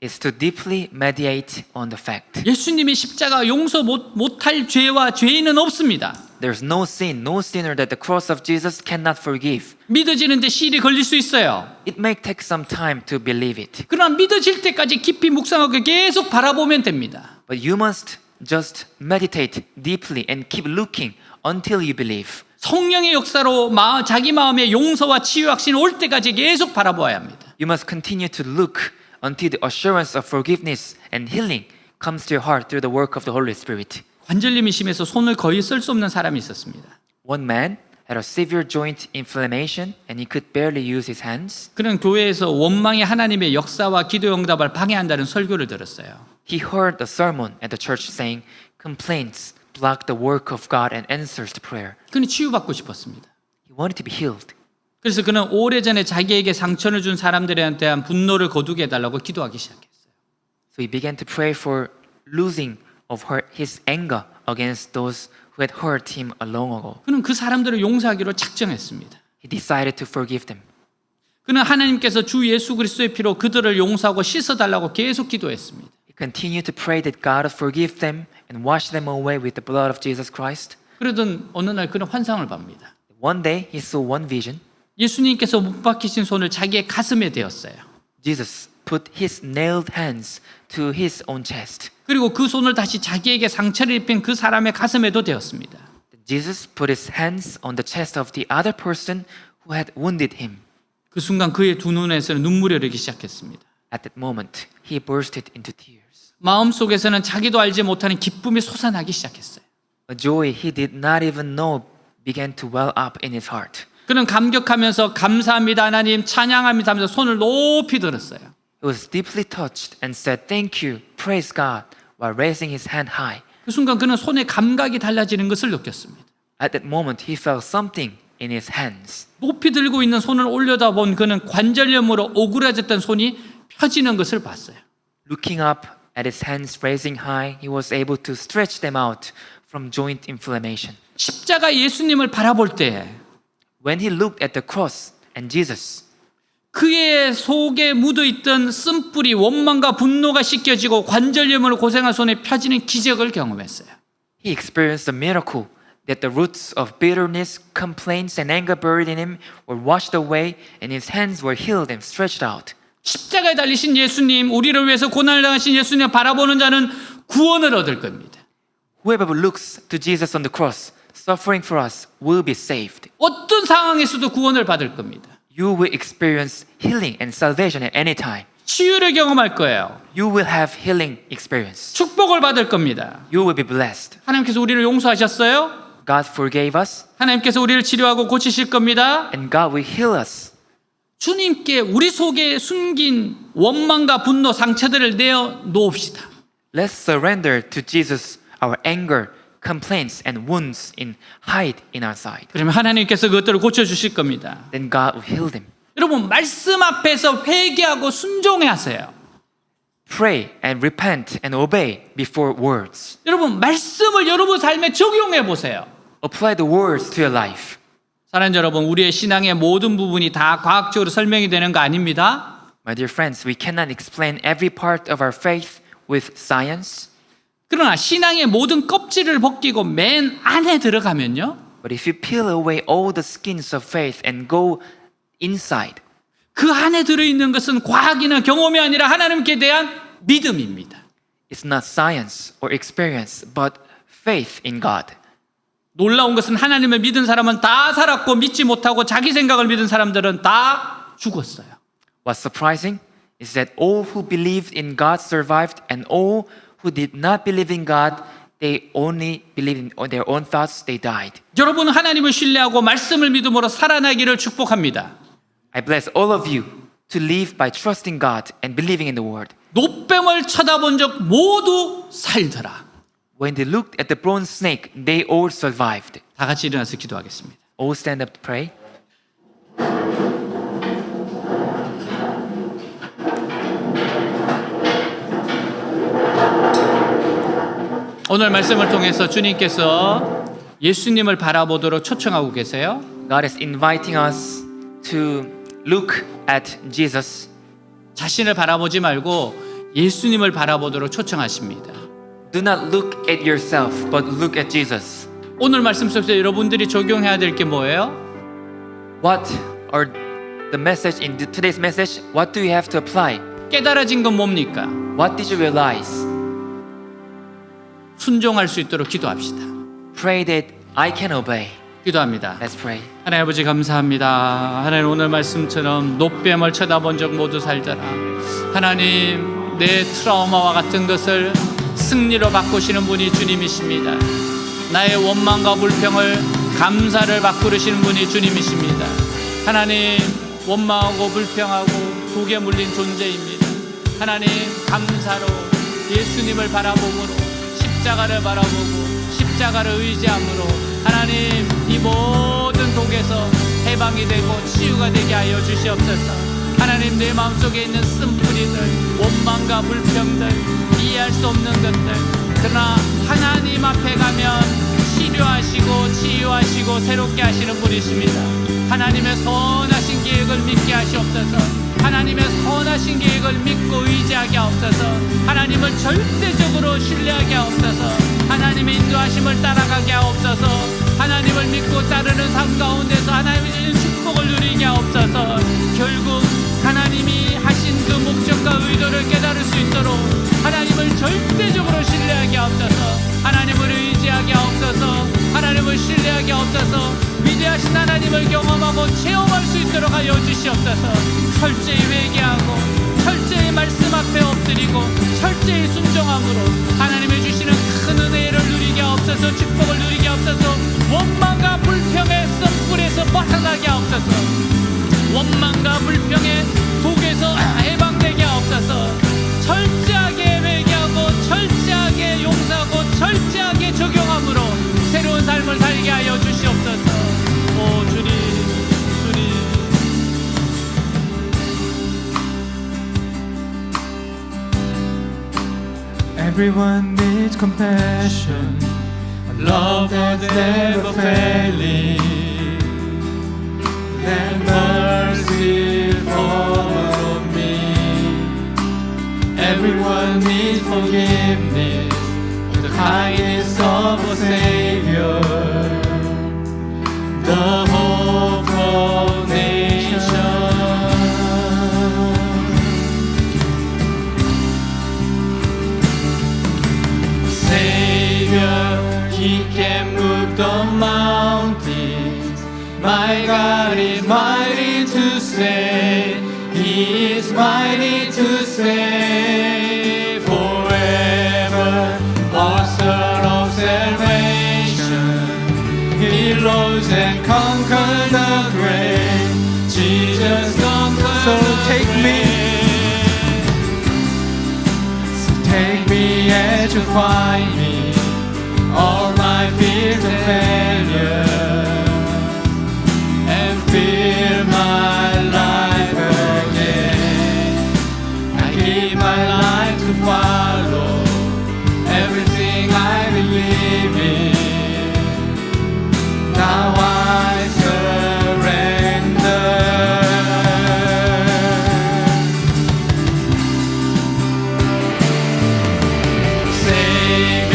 Speaker 3: is to deeply meditate on the fact.
Speaker 2: 예수님이 십자가 용서 못할 죄와 죄인은 없습니다.
Speaker 3: There's no sin, no sinner that the cross of Jesus cannot forgive.
Speaker 2: 믿어지는데 시일이 걸릴 수 있어요.
Speaker 3: It may take some time to believe it.
Speaker 2: 그러나 믿어질 때까지 깊이 묵상하고 계속 바라보면 됩니다.
Speaker 3: But you must just meditate deeply and keep looking until you believe.
Speaker 2: 성령의 역사로 자기 마음에 용서와 치유 확신이 올 때까지 계속 바라보아야 합니다.
Speaker 3: You must continue to look until the assurance of forgiveness and healing comes to your heart through the work of the Holy Spirit.
Speaker 2: 관절염이 심해서 손을 거의 쓸 수 없는 사람이 있었습니다.
Speaker 3: One man had a severe joint inflammation and he could barely use his hands.
Speaker 2: 그는 교회에서 원망의 하나님의 역사와 기도 응답을 방해한다는 설교를 들었어요.
Speaker 3: He heard the sermon at the church saying, complaints block the work of God and answers to prayer.
Speaker 2: 그는 치유받고 싶었습니다.
Speaker 3: He wanted to be healed.
Speaker 2: 그래서 그는 오래전에 자기에게 상처를 준 사람들에 대한 분노를 거두게 해달라고 기도하기 시작했어요.
Speaker 3: So he began to pray for losing of his anger against those who had hurt him long ago.
Speaker 2: 그는 그 사람들을 용서하기로 작정했습니다.
Speaker 3: He decided to forgive them.
Speaker 2: 그는 하나님께서 주 예수 그리스도의 피로 그들을 용서하고 씻어달라고 계속 기도했습니다.
Speaker 3: He continued to pray that God would forgive them and wash them away with the blood of Jesus Christ.
Speaker 2: 그러던 어느 날 그는 환상을 봅니다.
Speaker 3: One day he saw one vision.
Speaker 2: 예수님께서 못 박히신 손을 자기의 가슴에 대었어요.
Speaker 3: Jesus put his nailed hands to his own chest.
Speaker 2: 그리고 그 손을 다시 자기에게 상처를 입힌 그 사람의 가슴에도 대었습니다.
Speaker 3: Jesus put his hands on the chest of the other person who had wounded him.
Speaker 2: 그 순간 그의 두 눈에서는 눈물이 흐르기 시작했습니다.
Speaker 3: At that moment, he bursted into tears.
Speaker 2: 마음속에서는 자기도 알지 못하는 기쁨이 솟아나기 시작했어요.
Speaker 3: A joy he did not even know began to well up in his heart.
Speaker 2: 그는 감격하면서 감사합니다 하나님 찬양합니다 하면서 손을 높이 들었어요.
Speaker 3: He was deeply touched and said, "Thank you, praise God," while raising his hand high.
Speaker 2: 그 순간 그는 손의 감각이 달라지는 것을 느꼈습니다.
Speaker 3: At that moment, he felt something in his hands.
Speaker 2: 높이 들고 있는 손을 올려다본 그는 관절염으로 오그라졌던 손이 펴지는 것을 봤어요.
Speaker 3: Looking up at his hands raising high, he was able to stretch them out from joint inflammation.
Speaker 2: 십자가 예수님을 바라볼 때
Speaker 3: When he looked at the cross and Jesus,
Speaker 2: 그의 속에 묻어있던 쓴뿌리 원망과 분노가 씻겨지고 관절염으로 고생한 손에 펴지는 기적을 경험했어요.
Speaker 3: he experienced a miracle that the roots of bitterness, complaints, and anger buried in him were washed away, and his hands were healed and stretched out.
Speaker 2: 십자가에 달리신 예수님, 우리를 위해서 고난을 당하신 예수님 바라보는 자는 구원을 얻을 겁니다.
Speaker 3: Whoever looks to Jesus on the cross, suffering for us, will be saved.
Speaker 2: 어떤 상황에서도 구원을 받을 겁니다.
Speaker 3: You will experience healing and salvation at any time.
Speaker 2: 치유를 경험할 거예요.
Speaker 3: You will have healing experience.
Speaker 2: 축복을 받을 겁니다.
Speaker 3: You will be blessed.
Speaker 2: 하나님께서 우리를 용서하셨어요.
Speaker 3: God forgave us,
Speaker 2: 하나님께서 우리를 치료하고 고치실 겁니다.
Speaker 3: and God will heal us.
Speaker 2: 주님께 우리 속에 숨긴 원망과 분노, 상처들을 내어 놓읍시다.
Speaker 3: Let's surrender to Jesus our anger, complaints, and wounds in hide in our side.
Speaker 2: 그러면 하나님께서 그것들을 고쳐주실 겁니다.
Speaker 3: Then God will heal them.
Speaker 2: 여러분 말씀 앞에서 회개하고 순종해 하세요.
Speaker 3: Pray and repent and obey before words.
Speaker 2: 여러분 말씀을 여러분 삶에 적용해 보세요.
Speaker 3: Apply the words to your life.
Speaker 2: 사랑하는 여러분, 우리의 신앙의 모든 부분이 다 과학적으로 설명이 되는 거 아닙니다.
Speaker 3: My dear friends, we cannot explain every part of our faith with science.
Speaker 2: 그러나 신앙의 모든 껍질을 벗기고 맨 안에 들어가면요,
Speaker 3: But if you peel away all the skins of faith and go inside,
Speaker 2: 그 안에 들어있는 것은 과학이나 경험이 아니라 하나님께 대한 믿음입니다.
Speaker 3: it's not science or experience, but faith in God.
Speaker 2: 놀라운 것은 하나님을 믿은 사람은 다 살았고 믿지 못하고 자기 생각을 믿은 사람들은 다 죽었어요.
Speaker 3: What's surprising is that all who believed in God survived, and all who did not believe in God, they only believed in their own thoughts, they died.
Speaker 2: 여러분은 하나님을 신뢰하고 말씀을 믿음으로 살아나기를 축복합니다.
Speaker 3: I bless all of you to live by trusting God and believing in the Word.
Speaker 2: 노뱀을 쳐다본 적 모두 살더라.
Speaker 3: When they looked at the bronze snake, they all survived.
Speaker 2: 다 같이 일어나서 기도하겠습니다.
Speaker 3: All stand up to pray.
Speaker 2: 오늘 말씀을 통해서 주님께서 예수님을 바라보도록 초청하고 계세요.
Speaker 3: God is inviting us to look at Jesus.
Speaker 2: 자신을 바라보지 말고 예수님을 바라보도록 초청하십니다.
Speaker 3: Do not look at yourself, but look at Jesus.
Speaker 2: 오늘 말씀 속에서 여러분들이 적용해야 될 게 뭐예요?
Speaker 3: What are the message in today's message? What do you have to apply?
Speaker 2: 깨달아진 건 뭡니까?
Speaker 3: What did you realize?
Speaker 2: 순종할 수 있도록 기도합시다.
Speaker 3: Pray that I can obey.
Speaker 2: 기도합니다.
Speaker 3: Let's pray.
Speaker 2: 하나님 아버지 감사합니다. 하나님 오늘 말씀처럼 노뱀을 쳐다본 적 모두 살더라. 하나님 내 트라우마와 같은 것을 승리로 바꾸시는 분이 주님이십니다. 나의 원망과 불평을 감사를 바꾸시는 분이 주님이십니다. 하나님 원망하고 불평하고 독에 물린 존재입니다. 하나님 감사로 예수님을 바라봄으로 십자가를 바라보고 십자가를 의지함으로 하나님 이 모든 독에서 해방이 되고 치유가 되게 하여 주시옵소서. 하나님 내 마음속에 있는 쓴뿌리들 원망과 불평들 이해할 수 없는 것들 그러나 하나님 앞에 가면 치료하시고 치유하시고 새롭게 하시는 분이십니다. 하나님의 선하신 계획을 믿게 하시옵소서. 하나님의 선하신 계획을 믿고 의지하게 하옵소서. 하나님을 절대적으로 신뢰하게 하옵소서. 하나님의 인도하심을 따라가게 하옵소서. 하나님을 믿고 따르는 삶 가운데서 하나님의 주신 축복을 누리게 하옵소서. 결국 하나님이 하신 그 목적과 의도를 깨달을 수 있도록 하나님을 절대적으로 신뢰하게 하옵소서. 하나님을 의지하게 하옵소서. 하나님을 신뢰하게 하옵소서. 위대하신 하나님을 경험하고 체험할 수 있도록 하여 주시옵소서. 철저히 회개하고 철저히 말씀 앞에 엎드리고 철저히 순종함으로 하나님의 주시는 큰 은혜를 누리게 하옵소서. 축복을 누리게 하옵소서. 원망과 불평의 썸불에서 벗어나게 하옵소서. 원망과 불평의 독에서 해방되게 하옵소서. 철저하게 회개하고 철저하게 용서하고 철저하게 적용함으로 새로운 삶을 살게 하여 주시옵소서. 오 주님, 주님.
Speaker 1: Everyone needs compassion, a love that's never failing. Let mercy fall on me. Everyone needs forgiveness, the kindness of a Savior, the hope of nations. Savior, He can move the mountains. My God is mighty to save. He is mighty to save forever. Author of salvation, He rose and conquered the grave. Jesus conquered the grave. So take me as you find me. All my fears and failure, and fill my life again. I give my life to follow everything I believe in. Now I surrender. Savior,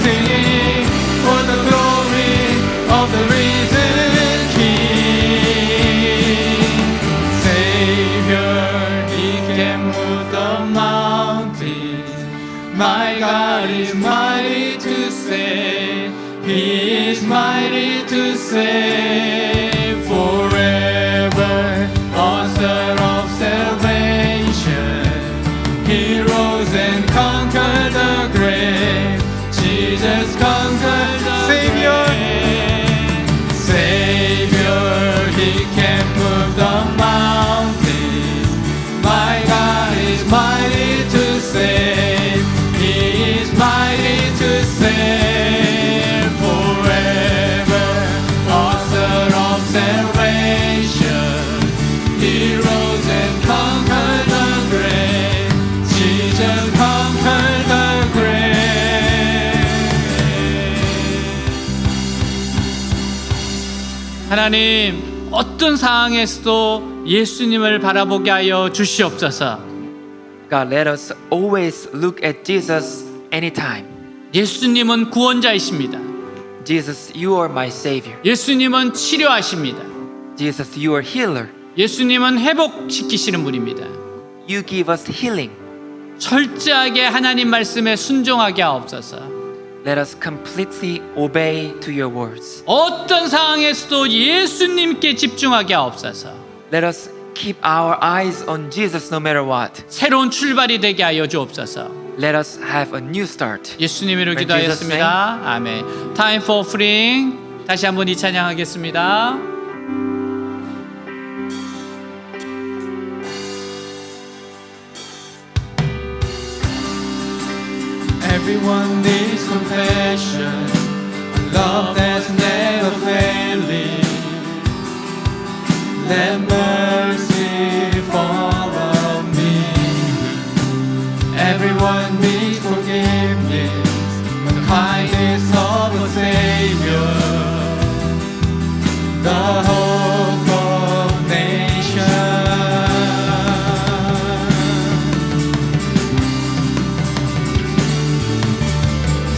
Speaker 1: singing for the glory of the risen King. Savior, He can move the mountains. My God is mighty to save. He is mighty to save forever. Author of salvation. He rose and conquered the grave. Jesus conquered the Savior. Grave. Savior, He can move the mountains. My God is mighty to save. He is mighty to save forever. Author of salvation. He rose and conquered the grave. Jesus conquered the grave.
Speaker 2: 하나님, 어떤 상황에서도 예수님을 바라보게 하여 주시옵소서.
Speaker 3: God, let us always look at Jesus anytime.
Speaker 2: 예수님은 구원자이십니다.
Speaker 3: Jesus, you are my Savior.
Speaker 2: 예수님은 치료하십니다.
Speaker 3: Jesus, you are healer.
Speaker 2: 예수님은 회복시키시는 분입니다.
Speaker 3: You give us healing.
Speaker 2: 철저하게 하나님 말씀에 순종하게 하옵소서.
Speaker 3: Let us completely obey to your words.
Speaker 2: 어떤 상황에서도 예수님께 집중하게 하옵소서.
Speaker 3: Let us keep our eyes on Jesus no matter what.
Speaker 2: 새로운 출발이 되게 하여 주옵소서.
Speaker 3: Let us have a new start.
Speaker 2: 예수님으로
Speaker 3: In
Speaker 2: 기도하였습니다. 아멘. Time for offering. 다시 한번 이 찬양하겠습니다.
Speaker 1: Everyone needs compassion, a love that's never failing. Let mercy fall on me. Everyone needs forgiveness, the kindness of a Savior, the hope of nations.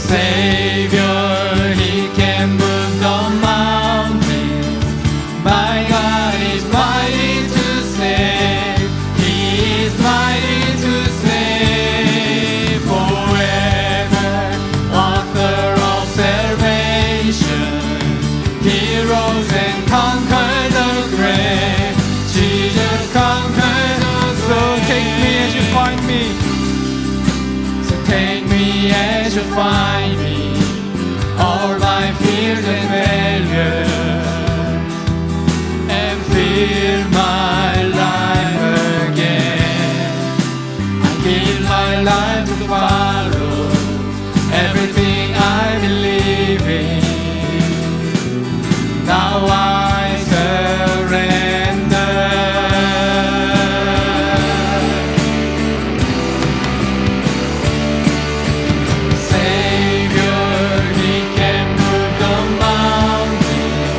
Speaker 1: Savior, He can move the mountains. My God is mighty to save. He is mighty to save forever. Author of salvation. He rose and conquered the grave. Jesus conquered the grave. So take me as you find me. Take me as you find me, all my fears and failures, and fill my life again. I give my life to follow everything I believe in. Now I surrender. Savior, He can move the mountains.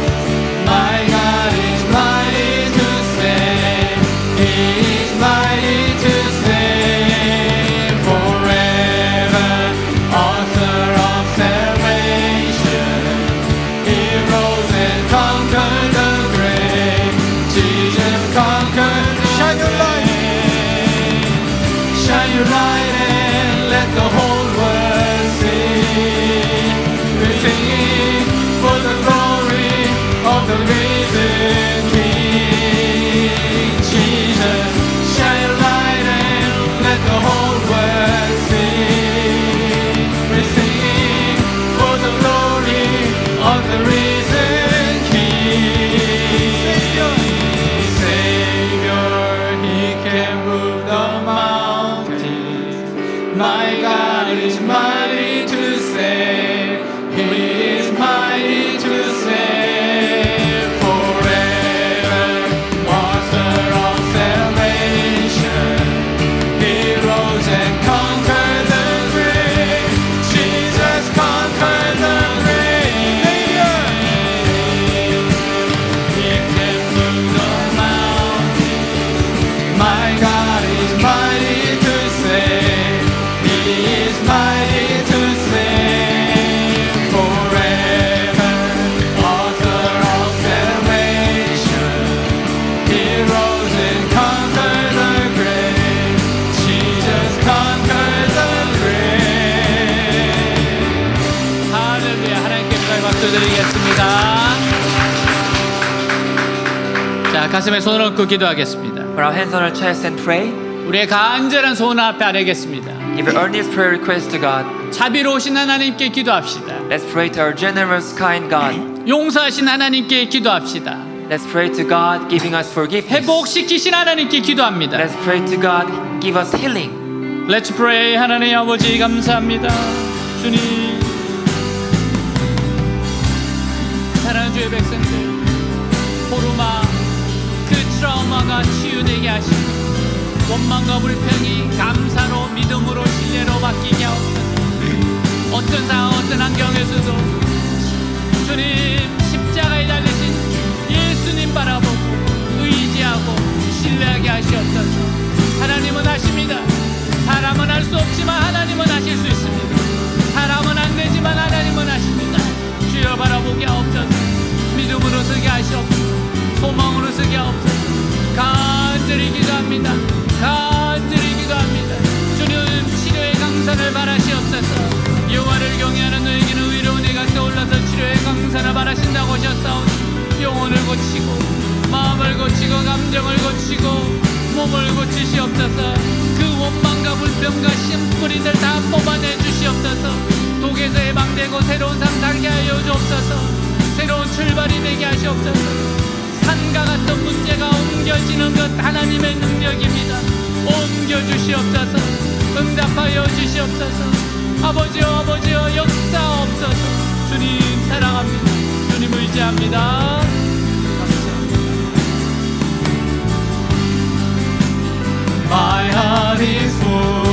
Speaker 2: 기도드리겠습니다. 자, 가슴에 손을 얹고 기도하겠습니다.
Speaker 3: Put our hands on our chest and pray.
Speaker 2: 우리의 간절한 소원 앞에 아뢰겠습니다.
Speaker 3: Give an earnest prayer request to God.
Speaker 2: 자비로우신 하나님께 기도합시다.
Speaker 3: Let's pray to our generous, kind God.
Speaker 2: 용서하신 하나님께 기도합시다.
Speaker 3: Let's pray to God, giving us forgiveness.
Speaker 2: 회복시키신 하나님께 기도합니다.
Speaker 3: Let's pray to God, give us healing.
Speaker 2: Let's pray. 하나님 아버지 감사합니다. 주님, 사랑하는 주의 백성들, 호르마 그 트라우마가 치유되게 하시고 원망과 불평이 감사로 믿음으로 신뢰로 바뀌게 하옵소서. 어떤 상황 어떤 환경에서도 주님 십자가에 달리신 예수님 바라보고 의지하고 신뢰하게 하시옵소서. 하나님은 하십니다. 사람은 할 수 없지만 하나님은 하실 수 있습니다. 사람은 안 되지만 하나님은 하십니다. 주여 바라보게 하옵소서. 믿음으로 서게 하시옵소서. 소망으로 서게 하옵소서. 간절히 기도합니다. 간절히 기도합니다. 주님 치료의 강산을 바라시옵소서. 영화를 경외하는 너에게는 의로운 해가 떠올라서 치료의 강산을 바라신다고 하셨사오니 영혼을 고치고 마음을 고치고 감정을 고치고 몸을 고치시옵소서. 그 원망과 불평과 심뿌리들 다 뽑아내 주시옵소서. 독에서 해방되고 새로운 삶 살게 하여 주옵소서. 새로운 출발이 되게 하시옵소서. 산과 같은 문제가 옮겨지는 것 하나님의 능력입니다. 옮겨주시옵소서. 응답하여 주시옵소서. 아버지여 아버지여 역사옵소서. 주님 사랑합니다. 주님 의지합니다.
Speaker 1: My heart is full,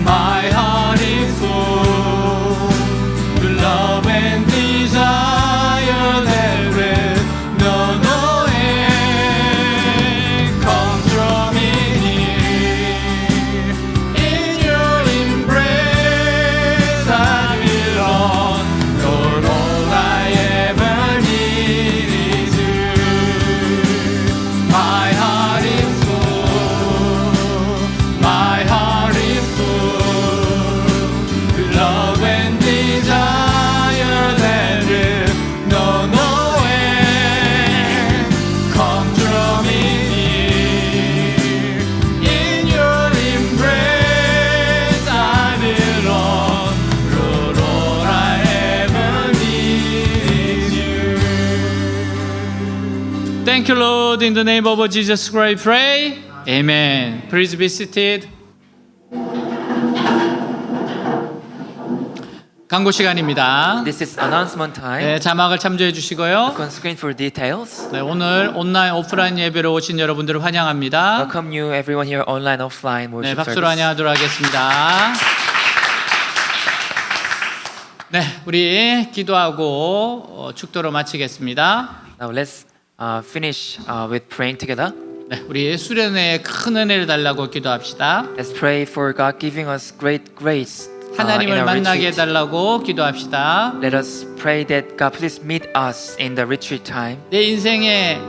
Speaker 1: my heart is full, the love and desire that will know no end comes from in here. In your embrace I belong, Lord, all I ever need is you. My heart is my heart is full, the love and desire that will know no end comes from in here. In your embrace I belong, Lord, all I ever need is you.
Speaker 2: Thank you, Lord. In the name of Jesus Christ, pray. Amen. Please be seated. 광고 시간입니다.
Speaker 3: This is announcement time.
Speaker 2: 네, 자막을 참조해 주시고요.
Speaker 3: Look on screen for details.
Speaker 2: 네, 오늘 온라인 오프라인 예배로 오신 여러분들을 환영합니다.
Speaker 3: Welcome you, everyone here, online, offline
Speaker 2: 네,
Speaker 3: worship
Speaker 2: 박수로
Speaker 3: service.
Speaker 2: 환영하도록 하겠습니다. 네, 우리 기도하고 축도로 마치겠습니다.
Speaker 3: Now let's finish with praying together.
Speaker 2: 네, 우리 수련회에 큰 은혜를 달라고 기도합시다.
Speaker 3: Let's pray for God giving us great grace. In
Speaker 2: 하나님을
Speaker 3: our
Speaker 2: 만나게
Speaker 3: retreat.
Speaker 2: 해달라고 기도합시다.
Speaker 3: Let us pray that God please meet us in the retreat time.
Speaker 2: 내 인생에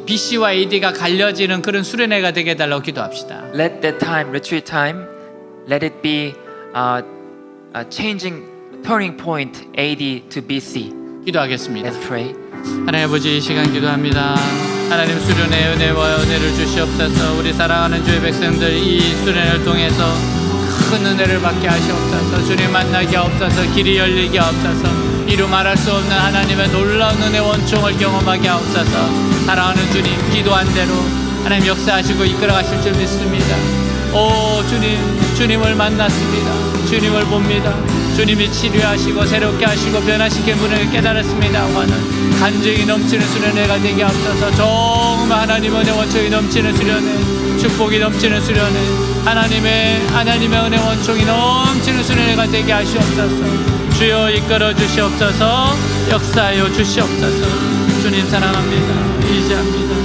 Speaker 2: BC와 AD가 갈려지는 그런 수련회가 되게 해달라고 기도합시다.
Speaker 3: Let that time, retreat time, let it be a changing turning point AD to BC.
Speaker 2: 기도하겠습니다.
Speaker 3: Let's pray.
Speaker 2: 하나님 아버지 이 시간 기도합니다. 하나님 수련회 은혜와 은혜를 주시옵소서. 우리 사랑하는 주의 백성들 이 수련회를 통해서 큰 은혜를 받게 하시옵소서. 주님 만나게 하옵소서. 길이 열리게 하옵소서. 이루 말할 수 없는 하나님의 놀라운 은혜 원총을 경험하게 하옵소서. 사랑하는 주님 기도한 대로 하나님 역사하시고 이끌어가실 줄 믿습니다. 오 주님, 주님을 만났습니다. 주님을 봅니다. 주님이 치료하시고 새롭게 하시고 변화시킨 분을 깨달았습니다. 하는 간증이 넘치는 수련회가 되게 하옵소서. 정말 하나님의 은혜 원총이 넘치는 수련회, 축복이 넘치는 수련회, 하나님의 은혜 원총이 넘치는 수련회가 되게 하시옵소서. 주여 이끌어 주시옵소서. 역사하여 주시옵소서. 주님 사랑합니다. 의지합니다.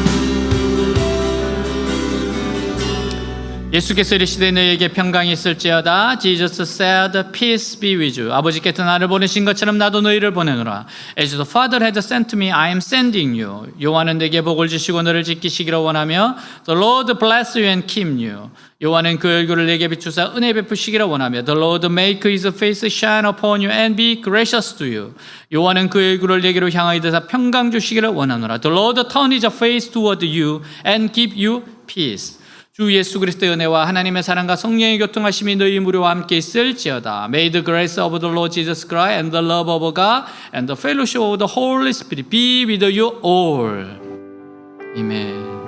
Speaker 2: 예수께서 이르시되 너희에게 평강이 있을지어다. Jesus said, peace be with you. 아버지께서 나를 보내신 것처럼 나도 너희를 보내노라. As the Father has sent me, I am sending you. 여호와는 내게 복을 주시고 너를 지키시기를 원하며 The Lord bless you and keep you. 여호와는 그 얼굴을 내게 비추사 은혜 베푸시기를 원하며 The Lord make his face shine upon you and be gracious to you. 여호와는 그 얼굴을 내게로 향하여 드사 평강 주시기를 원하노라. The Lord turn his face toward you and give you peace. 주 예수 그리스도의 은혜와 하나님의 사랑과 성령의 교통하심이 너희 무리와 함께 있을지어다. May the grace of the Lord Jesus Christ and the love of God and the fellowship of the Holy Spirit be with you all. 아멘.